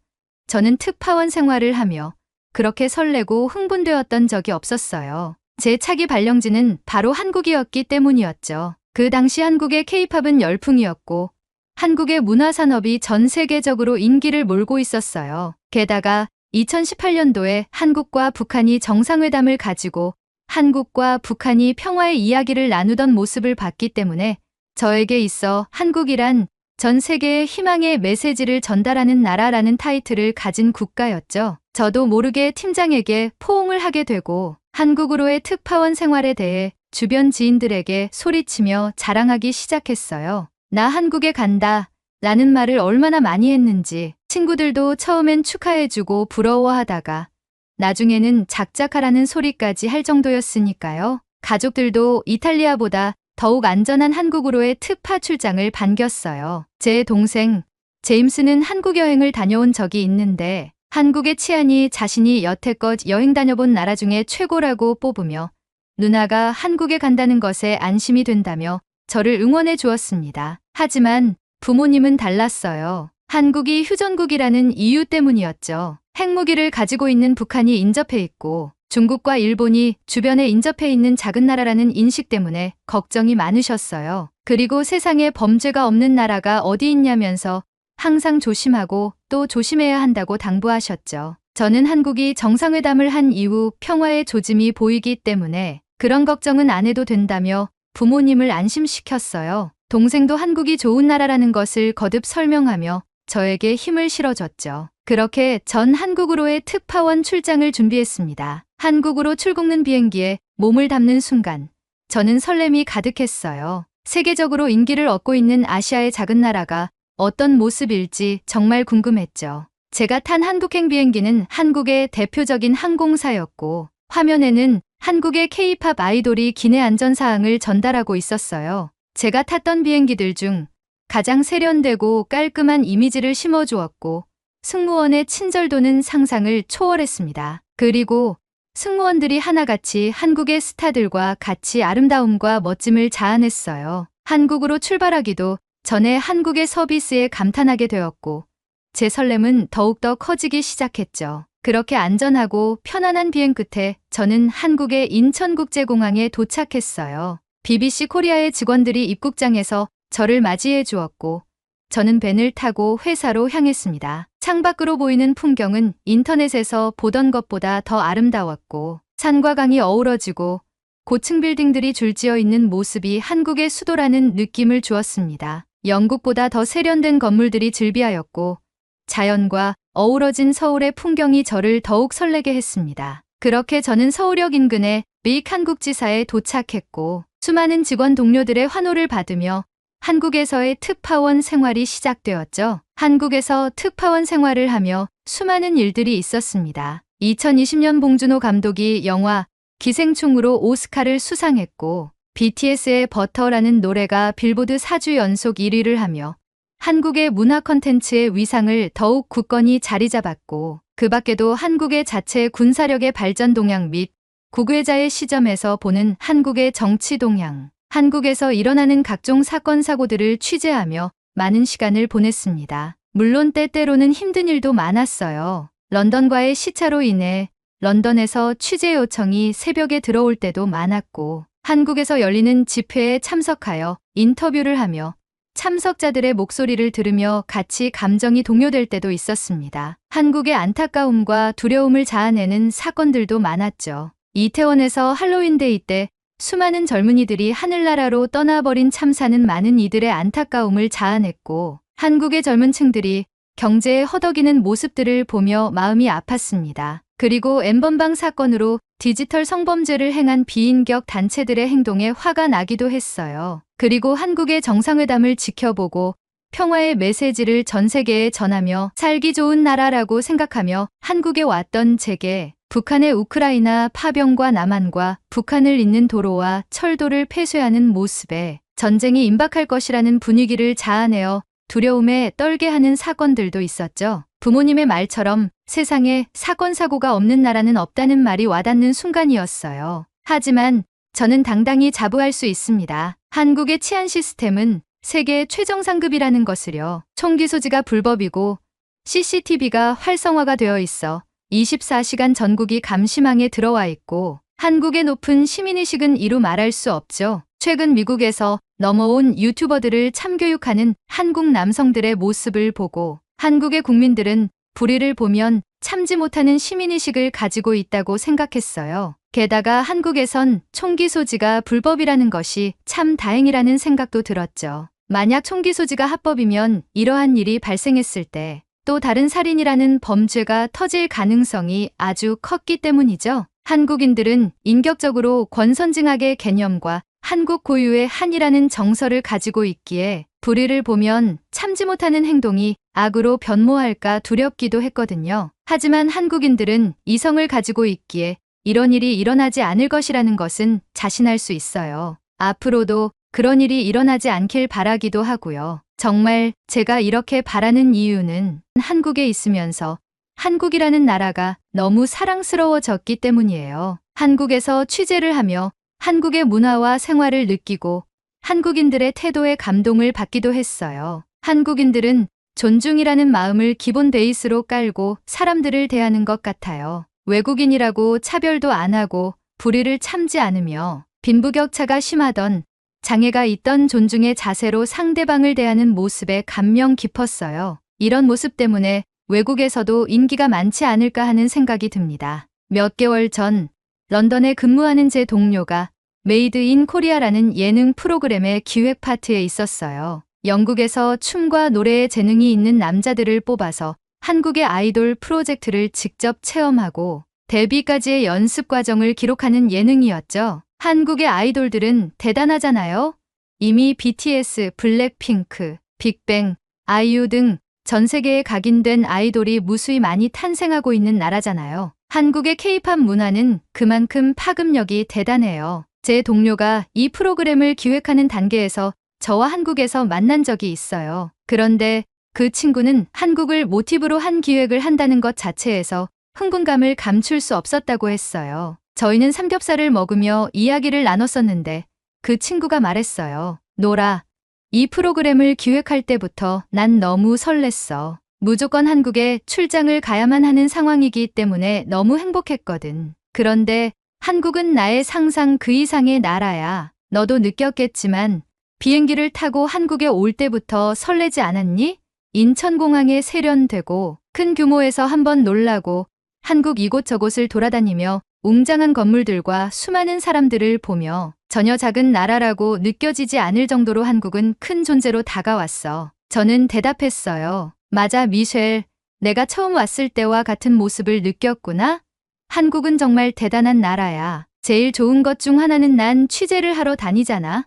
저는 특파원 생활을 하며 그렇게 설레고 흥분되었던 적이 없었어요. 제 차기 발령지는 바로 한국이었기 때문이었죠. 그 당시 한국의 K-팝은 열풍이었고 한국의 문화산업이 전 세계적으로 인기를 몰고 있었어요. 게다가 2018년도에 한국과 북한이 정상회담을 가지고 한국과 북한이 평화의 이야기를 나누던 모습을 봤기 때문에 저에게 있어 한국이란 전 세계에 희망의 메시지를 전달하는 나라라는 타이틀을 가진 국가였죠. 저도 모르게 팀장에게 포옹을 하게 되고 한국으로의 특파원 생활에 대해 주변 지인들에게 소리치며 자랑하기 시작했어요. 나 한국에 간다 라는 말을 얼마나 많이 했는지 친구들도 처음엔 축하해주고 부러워하다가 나중에는 작작하라는 소리까지 할 정도였으니까요. 가족들도 이탈리아보다 더욱 안전한 한국으로의 특파 출장을 반겼어요. 제 동생 제임스는 한국 여행을 다녀온 적이 있는데 한국의 치안이 자신이 여태껏 여행 다녀본 나라 중에 최고라고 뽑으며 누나가 한국에 간다는 것에 안심이 된다며 저를 응원해 주었습니다. 하지만 부모님은 달랐어요. 한국이 휴전국이라는 이유 때문이었죠. 핵무기를 가지고 있는 북한이 인접해 있고 중국과 일본이 주변에 인접해 있는 작은 나라라는 인식 때문에 걱정이 많으셨어요. 그리고 세상에 범죄가 없는 나라가 어디 있냐면서 항상 조심하고 또 조심해야 한다고 당부하셨죠. 저는 한국이 정상회담을 한 이후 평화의 조짐이 보이기 때문에 그런 걱정은 안 해도 된다며 부모님을 안심시켰어요. 동생도 한국이 좋은 나라라는 것을 거듭 설명하며 저에게 힘을 실어줬죠. 그렇게 전 한국으로의 특파원 출장을 준비했습니다. 한국으로 출국는 비행기에 몸을 담는 순간 저는 설렘이 가득했어요. 세계적으로 인기를 얻고 있는 아시아의 작은 나라가 어떤 모습일지 정말 궁금했죠. 제가 탄 한국행 비행기는 한국의 대표적인 항공사였고 화면에는 한국의 K-팝 아이돌이 기내 안전사항을 전달하고 있었어요. 제가 탔던 비행기들 중 가장 세련되고 깔끔한 이미지를 심어주었고 승무원의 친절도는 상상을 초월했습니다. 그리고 승무원들이 하나같이 한국의 스타들과 같이 아름다움과 멋짐을 자아냈어요. 한국으로 출발하기도 전에 한국의 서비스에 감탄하게 되었고 제 설렘은 더욱더 커지기 시작했죠. 그렇게 안전하고 편안한 비행 끝에 저는 한국의 인천국제공항에 도착했어요. BBC 코리아의 직원들이 입국장에서 저를 맞이해 주었고 저는 벤을 타고 회사로 향했습니다. 창밖으로 보이는 풍경은 인터넷에서 보던 것보다 더 아름다웠고 산과 강이 어우러지고 고층 빌딩들이 줄지어 있는 모습이 한국의 수도라는 느낌을 주었습니다. 영국보다 더 세련된 건물들이 즐비하였고 자연과 어우러진 서울의 풍경이 저를 더욱 설레게 했습니다. 그렇게 저는 서울역 인근의 릭 한국지사에 도착했고 수많은 직원 동료들의 환호를 받으며 한국에서의 특파원 생활이 시작되었죠. 한국에서 특파원 생활을 하며 수많은 일들이 있었습니다. 2020년 봉준호 감독이 영화 기생충으로 오스카를 수상했고 BTS의 버터라는 노래가 빌보드 4주 연속 1위를 하며 한국의 문화 콘텐츠의 위상을 더욱 굳건히 자리 잡았고 그 밖에도 한국의 자체 군사력의 발전 동향 및 국외자의 시점에서 보는 한국의 정치 동향, 한국에서 일어나는 각종 사건 사고들을 취재하며 많은 시간을 보냈습니다. 물론 때때로는 힘든 일도 많았어요. 런던과의 시차로 인해 런던에서 취재 요청이 새벽에 들어올 때도 많았고 한국에서 열리는 집회에 참석하여 인터뷰를 하며 참석자들의 목소리를 들으며 같이 감정이 동요될 때도 있었습니다. 한국의 안타까움과 두려움을 자아내는 사건들도 많았죠. 이태원에서 할로윈데이 때 수많은 젊은이들이 하늘나라로 떠나버린 참사는 많은 이들의 안타까움을 자아냈고 한국의 젊은 층들이 경제에 허덕이는 모습들을 보며 마음이 아팠습니다. 그리고 엠번방 사건으로 디지털 성범죄를 행한 비인격 단체들의 행동에 화가 나기도 했어요. 그리고 한국의 정상회담을 지켜보고 평화의 메시지를 전 세계에 전하며 살기 좋은 나라라고 생각하며 한국에 왔던 제게 북한의 우크라이나 파병과 남한과 북한을 잇는 도로와 철도를 폐쇄하는 모습에 전쟁이 임박할 것이라는 분위기를 자아내어 두려움에 떨게 하는 사건들도 있었죠. 부모님의 말처럼 세상에 사건 사고가 없는 나라는 없다는 말이 와닿는 순간이었어요. 하지만 저는 당당히 자부할 수 있습니다. 한국의 치안 시스템은 세계 최정상급이라는 것을요. 총기 소지가 불법이고 CCTV가 활성화가 되어 있어 24시간 전국이 감시망에 들어와 있고 한국의 높은 시민의식은 이루 말할 수 없죠. 최근 미국에서 넘어온 유튜버들을 참교육하는 한국 남성들의 모습을 보고 한국의 국민들은 불의를 보면 참지 못하는 시민의식을 가지고 있다고 생각했어요. 게다가 한국에선 총기 소지가 불법이라는 것이 참 다행이라는 생각도 들었죠. 만약 총기 소지가 합법이면 이러한 일이 발생했을 때 또 다른 살인이라는 범죄가 터질 가능성이 아주 컸기 때문이죠. 한국인들은 인격적으로 권선징악의 개념과 한국 고유의 한이라는 정서를 가지고 있기에 불의를 보면 참지 못하는 행동이 악으로 변모할까 두렵기도 했거든요. 하지만 한국인들은 이성을 가지고 있기에 이런 일이 일어나지 않을 것이라는 것은 자신할 수 있어요. 앞으로도 그런 일이 일어나지 않길 바라기도 하고요. 정말 제가 이렇게 바라는 이유는 한국에 있으면서 한국이라는 나라가 너무 사랑스러워졌기 때문이에요. 한국에서 취재를 하며 한국의 문화와 생활을 느끼고 한국인들의 태도에 감동을 받기도 했어요. 한국인들은 존중이라는 마음을 기본 베이스로 깔고 사람들을 대하는 것 같아요. 외국인이라고 차별도 안 하고 불의를 참지 않으며 빈부격차가 심하던 장애가 있던 존중의 자세로 상대방을 대하는 모습에 감명 깊었어요. 이런 모습 때문에 외국에서도 인기가 많지 않을까 하는 생각이 듭니다. 몇 개월 전 런던에 근무하는 제 동료가 메이드 인 코리아라는 예능 프로그램의 기획 파트에 있었어요. 영국에서 춤과 노래에 재능이 있는 남자들을 뽑아서 한국의 아이돌 프로젝트를 직접 체험하고 데뷔까지의 연습 과정을 기록하는 예능이었죠. 한국의 아이돌들은 대단하잖아요. 이미 BTS, 블랙핑크, 빅뱅, 아이유 등 전 세계에 각인된 아이돌이 무수히 많이 탄생하고 있는 나라잖아요. 한국의 K-팝 문화는 그만큼 파급력이 대단해요. 제 동료가 이 프로그램을 기획하는 단계에서 저와 한국에서 만난 적이 있어요. 그런데 그 친구는 한국을 모티브로 한 기획을 한다는 것 자체에서 흥분감을 감출 수 없었다고 했어요. 저희는 삼겹살을 먹으며 이야기를 나눴었는데 그 친구가 말했어요. 노라, 이 프로그램을 기획할 때부터 난 너무 설렜어. 무조건 한국에 출장을 가야만 하는 상황이기 때문에 너무 행복했거든. 그런데 한국은 나의 상상 그 이상의 나라야. 너도 느꼈겠지만 비행기를 타고 한국에 올 때부터 설레지 않았니? 인천공항에 세련되고 큰 규모에서 한번 놀라고 한국 이곳저곳을 돌아다니며 웅장한 건물들과 수많은 사람들을 보며 전혀 작은 나라라고 느껴지지 않을 정도로 한국은 큰 존재로 다가왔어. 저는 대답했어요. 맞아, 미셸. 내가 처음 왔을 때와 같은 모습을 느꼈구나. 한국은 정말 대단한 나라야. 제일 좋은 것 중 하나는 난 취재를 하러 다니잖아.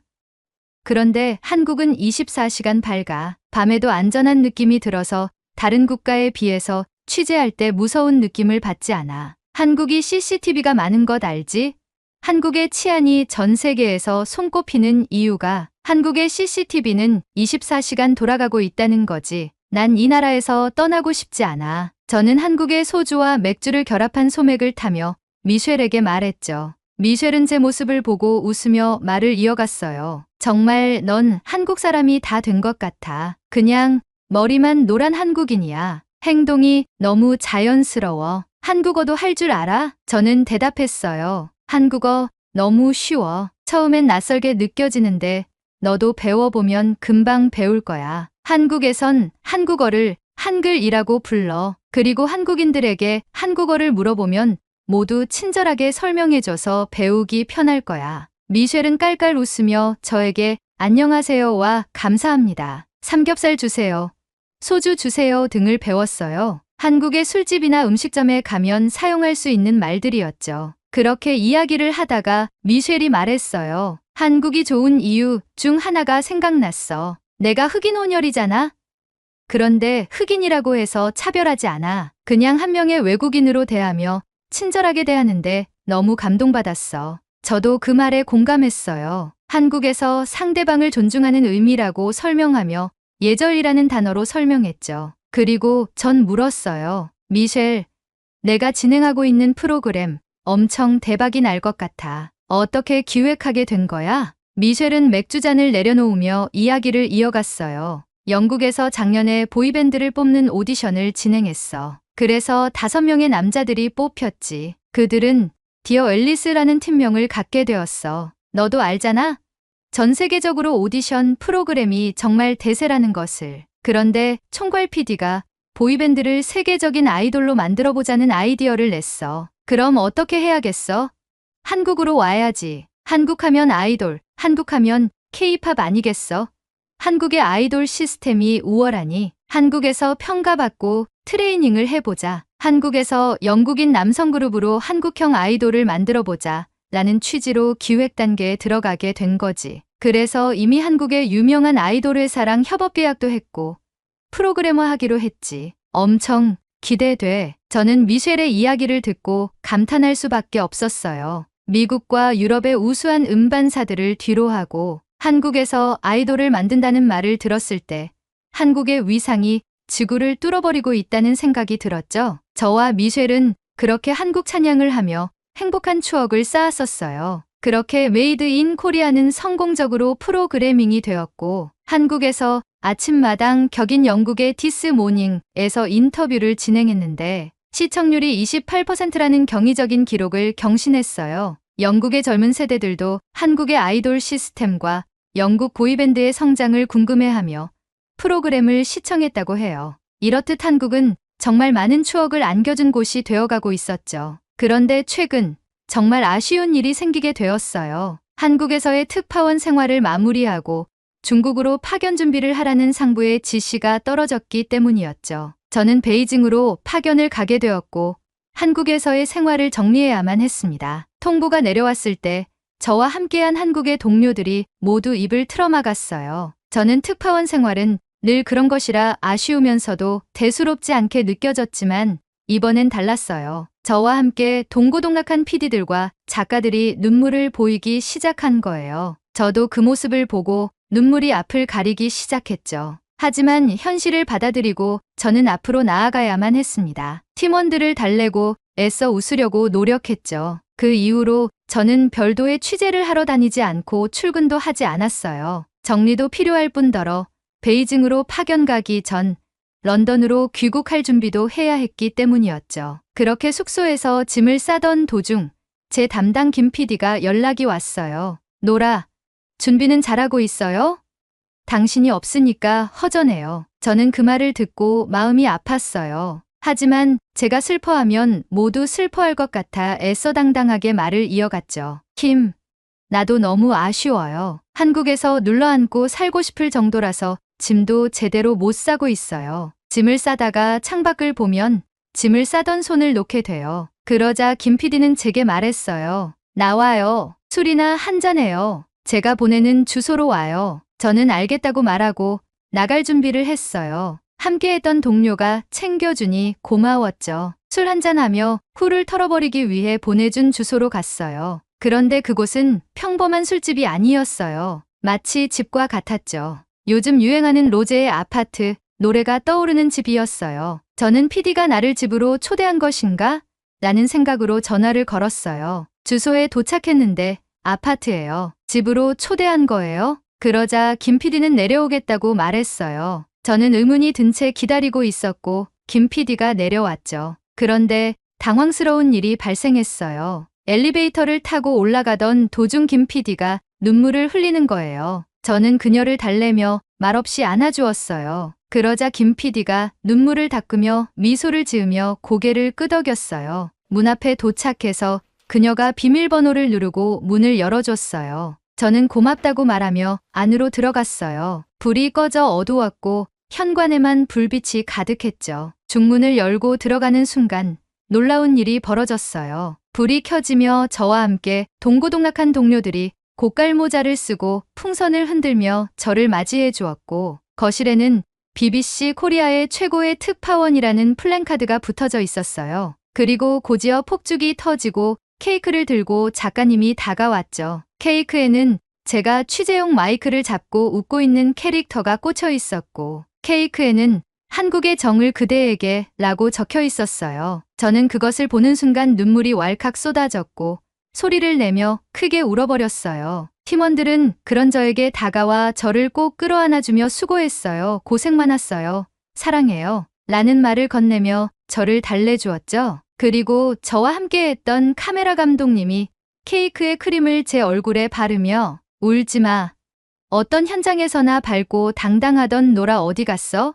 그런데 한국은 24시간 밝아. 밤에도 안전한 느낌이 들어서 다른 국가에 비해서 취재할 때 무서운 느낌을 받지 않아. 한국이 CCTV가 많은 것 알지? 한국의 치안이 전 세계에서 손꼽히는 이유가 한국의 CCTV는 24시간 돌아가고 있다는 거지. 난 이 나라에서 떠나고 싶지 않아. 저는 한국의 소주와 맥주를 결합한 소맥을 타며 미셸에게 말했죠. 미셸은 제 모습을 보고 웃으며 말을 이어갔어요. 정말 넌 한국 사람이 다 된 것 같아. 그냥 머리만 노란 한국인이야. 행동이 너무 자연스러워. 한국어도 할 줄 알아? 저는 대답했어요. 한국어 너무 쉬워. 처음엔 낯설게 느껴지는데 너도 배워보면 금방 배울 거야. 한국에선 한국어를 한글이라고 불러. 그리고 한국인들에게 한국어를 물어보면 모두 친절하게 설명해줘서 배우기 편할 거야. 미셸은 깔깔 웃으며 저에게 안녕하세요와 감사합니다. 삼겹살 주세요. 소주 주세요 등을 배웠어요. 한국의 술집이나 음식점에 가면 사용할 수 있는 말들이었죠. 그렇게 이야기를 하다가 미셸이 말했어요. 한국이 좋은 이유 중 하나가 생각났어. 내가 흑인 혼혈이잖아. 그런데 흑인이라고 해서 차별하지 않아. 그냥 한 명의 외국인으로 대하며 친절하게 대하는데 너무 감동받았어. 저도 그 말에 공감했어요. 한국에서 상대방을 존중하는 의미라고 설명하며 예절이라는 단어로 설명했죠. 그리고 전 물었어요. 미셸, 내가 진행하고 있는 프로그램 엄청 대박이 날 것 같아. 어떻게 기획하게 된 거야? 미셸은 맥주잔을 내려놓으며 이야기를 이어갔어요. 영국에서 작년에 보이밴드를 뽑는 오디션을 진행했어. 그래서 5명의 남자들이 뽑혔지. 그들은 디어 앨리스라는 팀명을 갖게 되었어. 너도 알잖아? 전 세계적으로 오디션 프로그램이 정말 대세라는 것을. 그런데 총괄 PD가 보이밴드를 세계적인 아이돌로 만들어보자는 아이디어를 냈어. 그럼 어떻게 해야겠어? 한국으로 와야지. 한국하면 아이돌, 한국하면 K-팝 아니겠어? 한국의 아이돌 시스템이 우월하니 한국에서 평가받고 트레이닝을 해보자. 한국에서 영국인 남성 그룹으로 한국형 아이돌을 만들어보자. 라는 취지로 기획 단계에 들어가게 된 거지. 그래서 이미 한국의 유명한 아이돌 회사랑 협업 계약도 했고 프로그래머 하기로 했지. 엄청 기대돼. 저는 미셸의 이야기를 듣고 감탄할 수밖에 없었어요. 미국과 유럽의 우수한 음반사들을 뒤로하고 한국에서 아이돌을 만든다는 말을 들었을 때 한국의 위상이 지구를 뚫어버리고 있다는 생각이 들었죠. 저와 미셸은 그렇게 한국 찬양을 하며 행복한 추억을 쌓았었어요. 그렇게 메이드 인 코리아는 성공적으로 프로그래밍이 되었고 한국에서 아침마당 격인 영국의 디스 모닝에서 인터뷰를 진행했는데 시청률이 28%라는 경이적인 기록을 경신했어요. 영국의 젊은 세대들도 한국의 아이돌 시스템과 영국 보이밴드의 성장을 궁금해하며 프로그램을 시청했다고 해요. 이렇듯 한국은 정말 많은 추억을 안겨준 곳이 되어가고 있었죠. 그런데 최근 정말 아쉬운 일이 생기게 되었어요. 한국에서의 특파원 생활을 마무리하고 중국으로 파견 준비를 하라는 상부의 지시가 떨어졌기 때문이었죠. 저는 베이징으로 파견을 가게 되었고 한국에서의 생활을 정리해야만 했습니다. 통보가 내려왔을 때 저와 함께한 한국의 동료들이 모두 입을 틀어막았어요. 저는 특파원 생활은 늘 그런 것이라 아쉬우면서도 대수롭지 않게 느껴졌지만 이번엔 달랐어요. 저와 함께 동고동락한 PD들과 작가들이 눈물을 보이기 시작한 거예요. 저도 그 모습을 보고 눈물이 앞을 가리기 시작했죠. 하지만 현실을 받아들이고 저는 앞으로 나아가야만 했습니다. 팀원들을 달래고 애써 웃으려고 노력했죠. 그 이후로 저는 별도의 취재를 하러 다니지 않고 출근도 하지 않았어요. 정리도 필요할 뿐더러 베이징으로 파견 가기 전 런던으로 귀국할 준비도 해야 했기 때문이었죠. 그렇게 숙소에서 짐을 싸던 도중 제 담당 김 PD가 연락이 왔어요. 노라, 준비는 잘하고 있어요? 당신이 없으니까 허전해요. 저는 그 말을 듣고 마음이 아팠어요. 하지만 제가 슬퍼하면 모두 슬퍼할 것 같아 애써당당하게 말을 이어갔죠. 김, 나도 너무 아쉬워요. 한국에서 눌러앉고 살고 싶을 정도라서 짐도 제대로 못 싸고 있어요. 짐을 싸다가 창밖을 보면 짐을 싸던 손을 놓게 돼요. 그러자 김 PD는 제게 말했어요. 나와요. 술이나 한잔해요. 제가 보내는 주소로 와요. 저는 알겠다고 말하고 나갈 준비를 했어요. 함께했던 동료가 챙겨주니 고마웠죠. 술 한잔하며 후를 털어버리기 위해 보내준 주소로 갔어요. 그런데 그곳은 평범한 술집이 아니었어요. 마치 집과 같았죠. 요즘 유행하는 로제의 아파트, 노래가 떠오르는 집이었어요. 저는 PD가 나를 집으로 초대한 것인가? 라는 생각으로 전화를 걸었어요. 주소에 도착했는데 아파트예요. 집으로 초대한 거예요? 그러자 김 PD는 내려오겠다고 말했어요. 저는 의문이 든 채 기다리고 있었고 김 PD가 내려왔죠. 그런데 당황스러운 일이 발생했어요. 엘리베이터를 타고 올라가던 도중 김 PD가 눈물을 흘리는 거예요. 저는 그녀를 달래며 말없이 안아주었어요. 그러자 김 PD가 눈물을 닦으며 미소를 지으며 고개를 끄덕였어요. 문 앞에 도착해서 그녀가 비밀번호를 누르고 문을 열어줬어요. 저는 고맙다고 말하며 안으로 들어갔어요. 불이 꺼져 어두웠고 현관에만 불빛이 가득했죠. 중문을 열고 들어가는 순간 놀라운 일이 벌어졌어요. 불이 켜지며 저와 함께 동고동락한 동료들이 고깔모자를 쓰고 풍선을 흔들며 저를 맞이해 주었고 거실에는 BBC 코리아의 최고의 특파원이라는 플랜카드가 붙어져 있었어요. 그리고 곧이어 폭죽이 터지고 케이크를 들고 작가님이 다가왔죠. 케이크에는 제가 취재용 마이크를 잡고 웃고 있는 캐릭터가 꽂혀 있었고, 케이크에는 한국의 정을 그대에게 라고 적혀 있었어요. 저는 그것을 보는 순간 눈물이 왈칵 쏟아졌고 소리를 내며 크게 울어버렸어요. 팀원들은 그런 저에게 다가와 저를 꼭 끌어안아주며 수고했어요. 고생 많았어요. 사랑해요. 라는 말을 건네며 저를 달래주었죠. 그리고 저와 함께했던 카메라 감독님이 케이크의 크림을 제 얼굴에 바르며 울지마. 어떤 현장에서나 밝고 당당하던 노라 어디 갔어?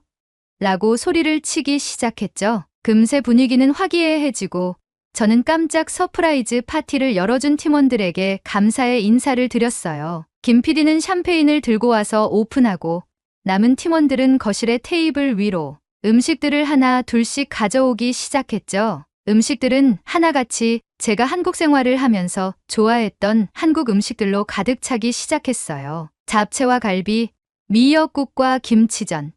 라고 소리를 치기 시작했죠. 금세 분위기는 화기애애해지고 저는 깜짝 서프라이즈 파티를 열어준 팀원들에게 감사의 인사를 드렸어요. 김 PD는 샴페인을 들고 와서 오픈하고 남은 팀원들은 거실의 테이블 위로 음식들을 하나 둘씩 가져오기 시작했죠. 음식들은 하나같이 제가 한국 생활을 하면서 좋아했던 한국 음식들로 가득 차기 시작했어요. 잡채와 갈비, 미역국과 김치전,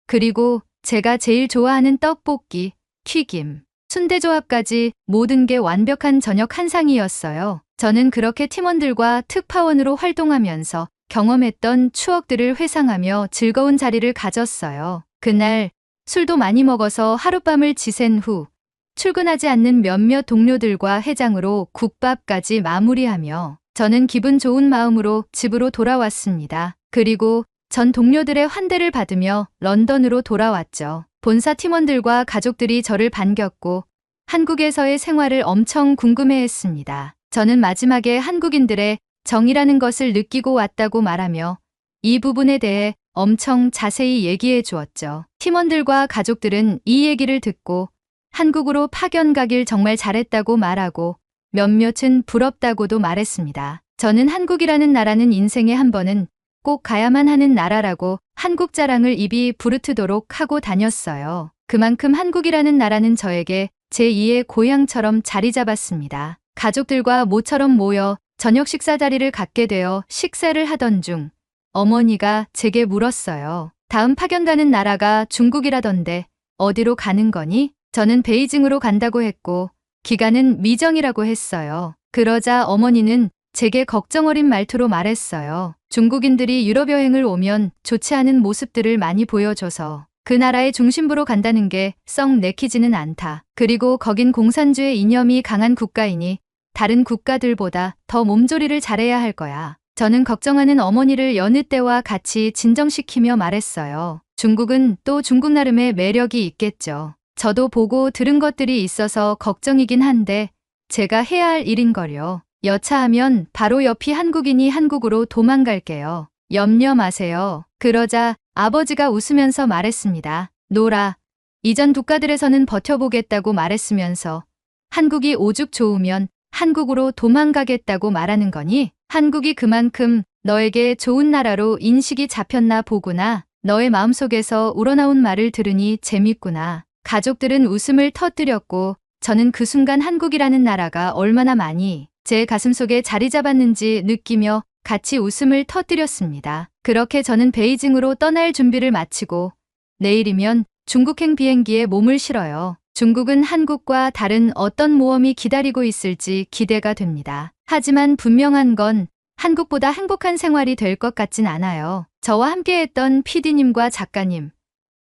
그리고 제가 제일 좋아하는 떡볶이, 튀김, 순대 조합까지 모든 게 완벽한 저녁 한상이었어요. 저는 그렇게 팀원들과 특파원으로 활동하면서 경험했던 추억들을 회상하며 즐거운 자리를 가졌어요. 그날 술도 많이 먹어서 하룻밤을 지샌 후 출근하지 않는 몇몇 동료들과 해장으로 국밥까지 마무리하며 저는 기분 좋은 마음으로 집으로 돌아왔습니다. 그리고 전 동료들의 환대를 받으며 런던으로 돌아왔죠. 본사 팀원들과 가족들이 저를 반겼고 한국에서의 생활을 엄청 궁금해했습니다. 저는 마지막에 한국인들의 정이라는 것을 느끼고 왔다고 말하며 이 부분에 대해 엄청 자세히 얘기해 주었죠. 팀원들과 가족들은 이 얘기를 듣고 한국으로 파견 가길 정말 잘했다고 말하고 몇몇은 부럽다고도 말했습니다. 저는 한국이라는 나라는 인생에 한 번은 꼭 가야만 하는 나라라고 한국 자랑을 입이 부르트도록 하고 다녔어요. 그만큼 한국이라는 나라는 저에게 제2의 고향처럼 자리 잡았습니다. 가족들과 모처럼 모여 저녁 식사 자리를 갖게 되어 식사를 하던 중 어머니가 제게 물었어요. 다음 파견 가는 나라가 중국이라던데 어디로 가는 거니? 저는 베이징으로 간다고 했고 기간은 미정이라고 했어요. 그러자 어머니는 제게 걱정 어린 말투로 말했어요. 중국인들이 유럽 여행을 오면 좋지 않은 모습들을 많이 보여줘서 그 나라의 중심부로 간다는 게 썩 내키지는 않다. 그리고 거긴 공산주의 이념이 강한 국가이니 다른 국가들보다 더 몸조리를 잘해야 할 거야. 저는 걱정하는 어머니를 여느 때와 같이 진정시키며 말했어요. 중국은 또 중국 나름의 매력이 있겠죠. 저도 보고 들은 것들이 있어서 걱정이긴 한데 제가 해야 할 일인걸요. 여차하면 바로 옆이 한국인이 한국으로 도망갈게요. 염려 마세요. 그러자 아버지가 웃으면서 말했습니다. 노라, 이전 국가들에서는 버텨보겠다고 말했으면서 한국이 오죽 좋으면 한국으로 도망가겠다고 말하는 거니? 한국이 그만큼 너에게 좋은 나라로 인식이 잡혔나 보구나. 너의 마음속에서 우러나온 말을 들으니 재밌구나. 가족들은 웃음을 터뜨렸고 저는 그 순간 한국이라는 나라가 얼마나 많이 제 가슴속에 자리 잡았는지 느끼며 같이 웃음을 터뜨렸습니다. 그렇게 저는 베이징으로 떠날 준비를 마치고 내일이면 중국행 비행기에 몸을 실어요. 중국은 한국과 다른 어떤 모험이 기다리고 있을지 기대가 됩니다. 하지만 분명한 건 한국보다 행복한 생활이 될 것 같진 않아요. 저와 함께했던 PD님과 작가님,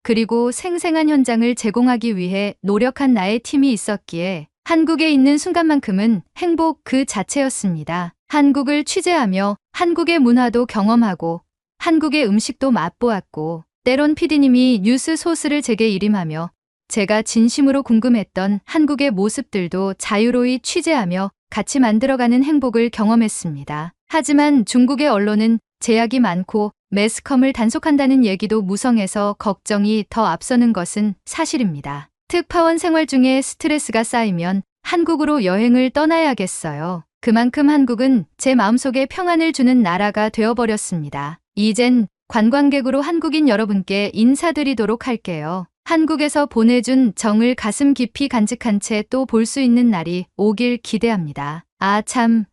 그리고 생생한 현장을 제공하기 위해 노력한 나의 팀이 있었기에 한국에 있는 순간만큼은 행복 그 자체였습니다. 한국을 취재하며 한국의 문화도 경험하고 한국의 음식도 맛보았고 때론 PD님이 뉴스 소스를 제게 일임하며 제가 진심으로 궁금했던 한국의 모습들도 자유로이 취재하며 같이 만들어가는 행복을 경험했습니다. 하지만 중국의 언론은 제약이 많고 매스컴을 단속한다는 얘기도 무성해서 걱정이 더 앞서는 것은 사실입니다. 특파원 생활 중에 스트레스가 쌓이면 한국으로 여행을 떠나야겠어요. 그만큼 한국은 제 마음속에 평안을 주는 나라가 되어버렸습니다. 이젠 관광객으로 한국인 여러분께 인사드리도록 할게요. 한국에서 보내준 정을 가슴 깊이 간직한 채 또 볼 수 있는 날이 오길 기대합니다. 아 참,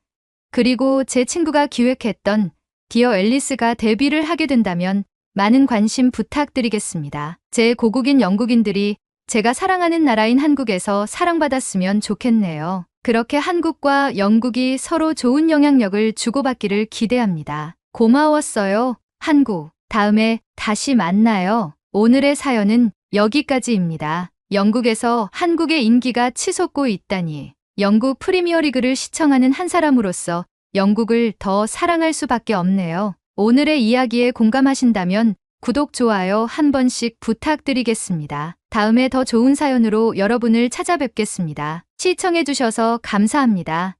그리고 제 친구가 기획했던 디어 앨리스가 데뷔를 하게 된다면 많은 관심 부탁드리겠습니다. 제 고국인 영국인들이 제가 사랑하는 나라인 한국에서 사랑받았으면 좋겠네요. 그렇게 한국과 영국이 서로 좋은 영향력을 주고받기를 기대합니다. 고마웠어요, 한국. 다음에 다시 만나요. 오늘의 사연은 여기까지입니다. 영국에서 한국의 인기가 치솟고 있다니. 영국 프리미어리그를 시청하는 한 사람으로서 영국을 더 사랑할 수밖에 없네요. 오늘의 이야기에 공감하신다면 구독, 좋아요 한 번씩 부탁드리겠습니다. 다음에 더 좋은 사연으로 여러분을 찾아뵙겠습니다. 시청해주셔서 감사합니다.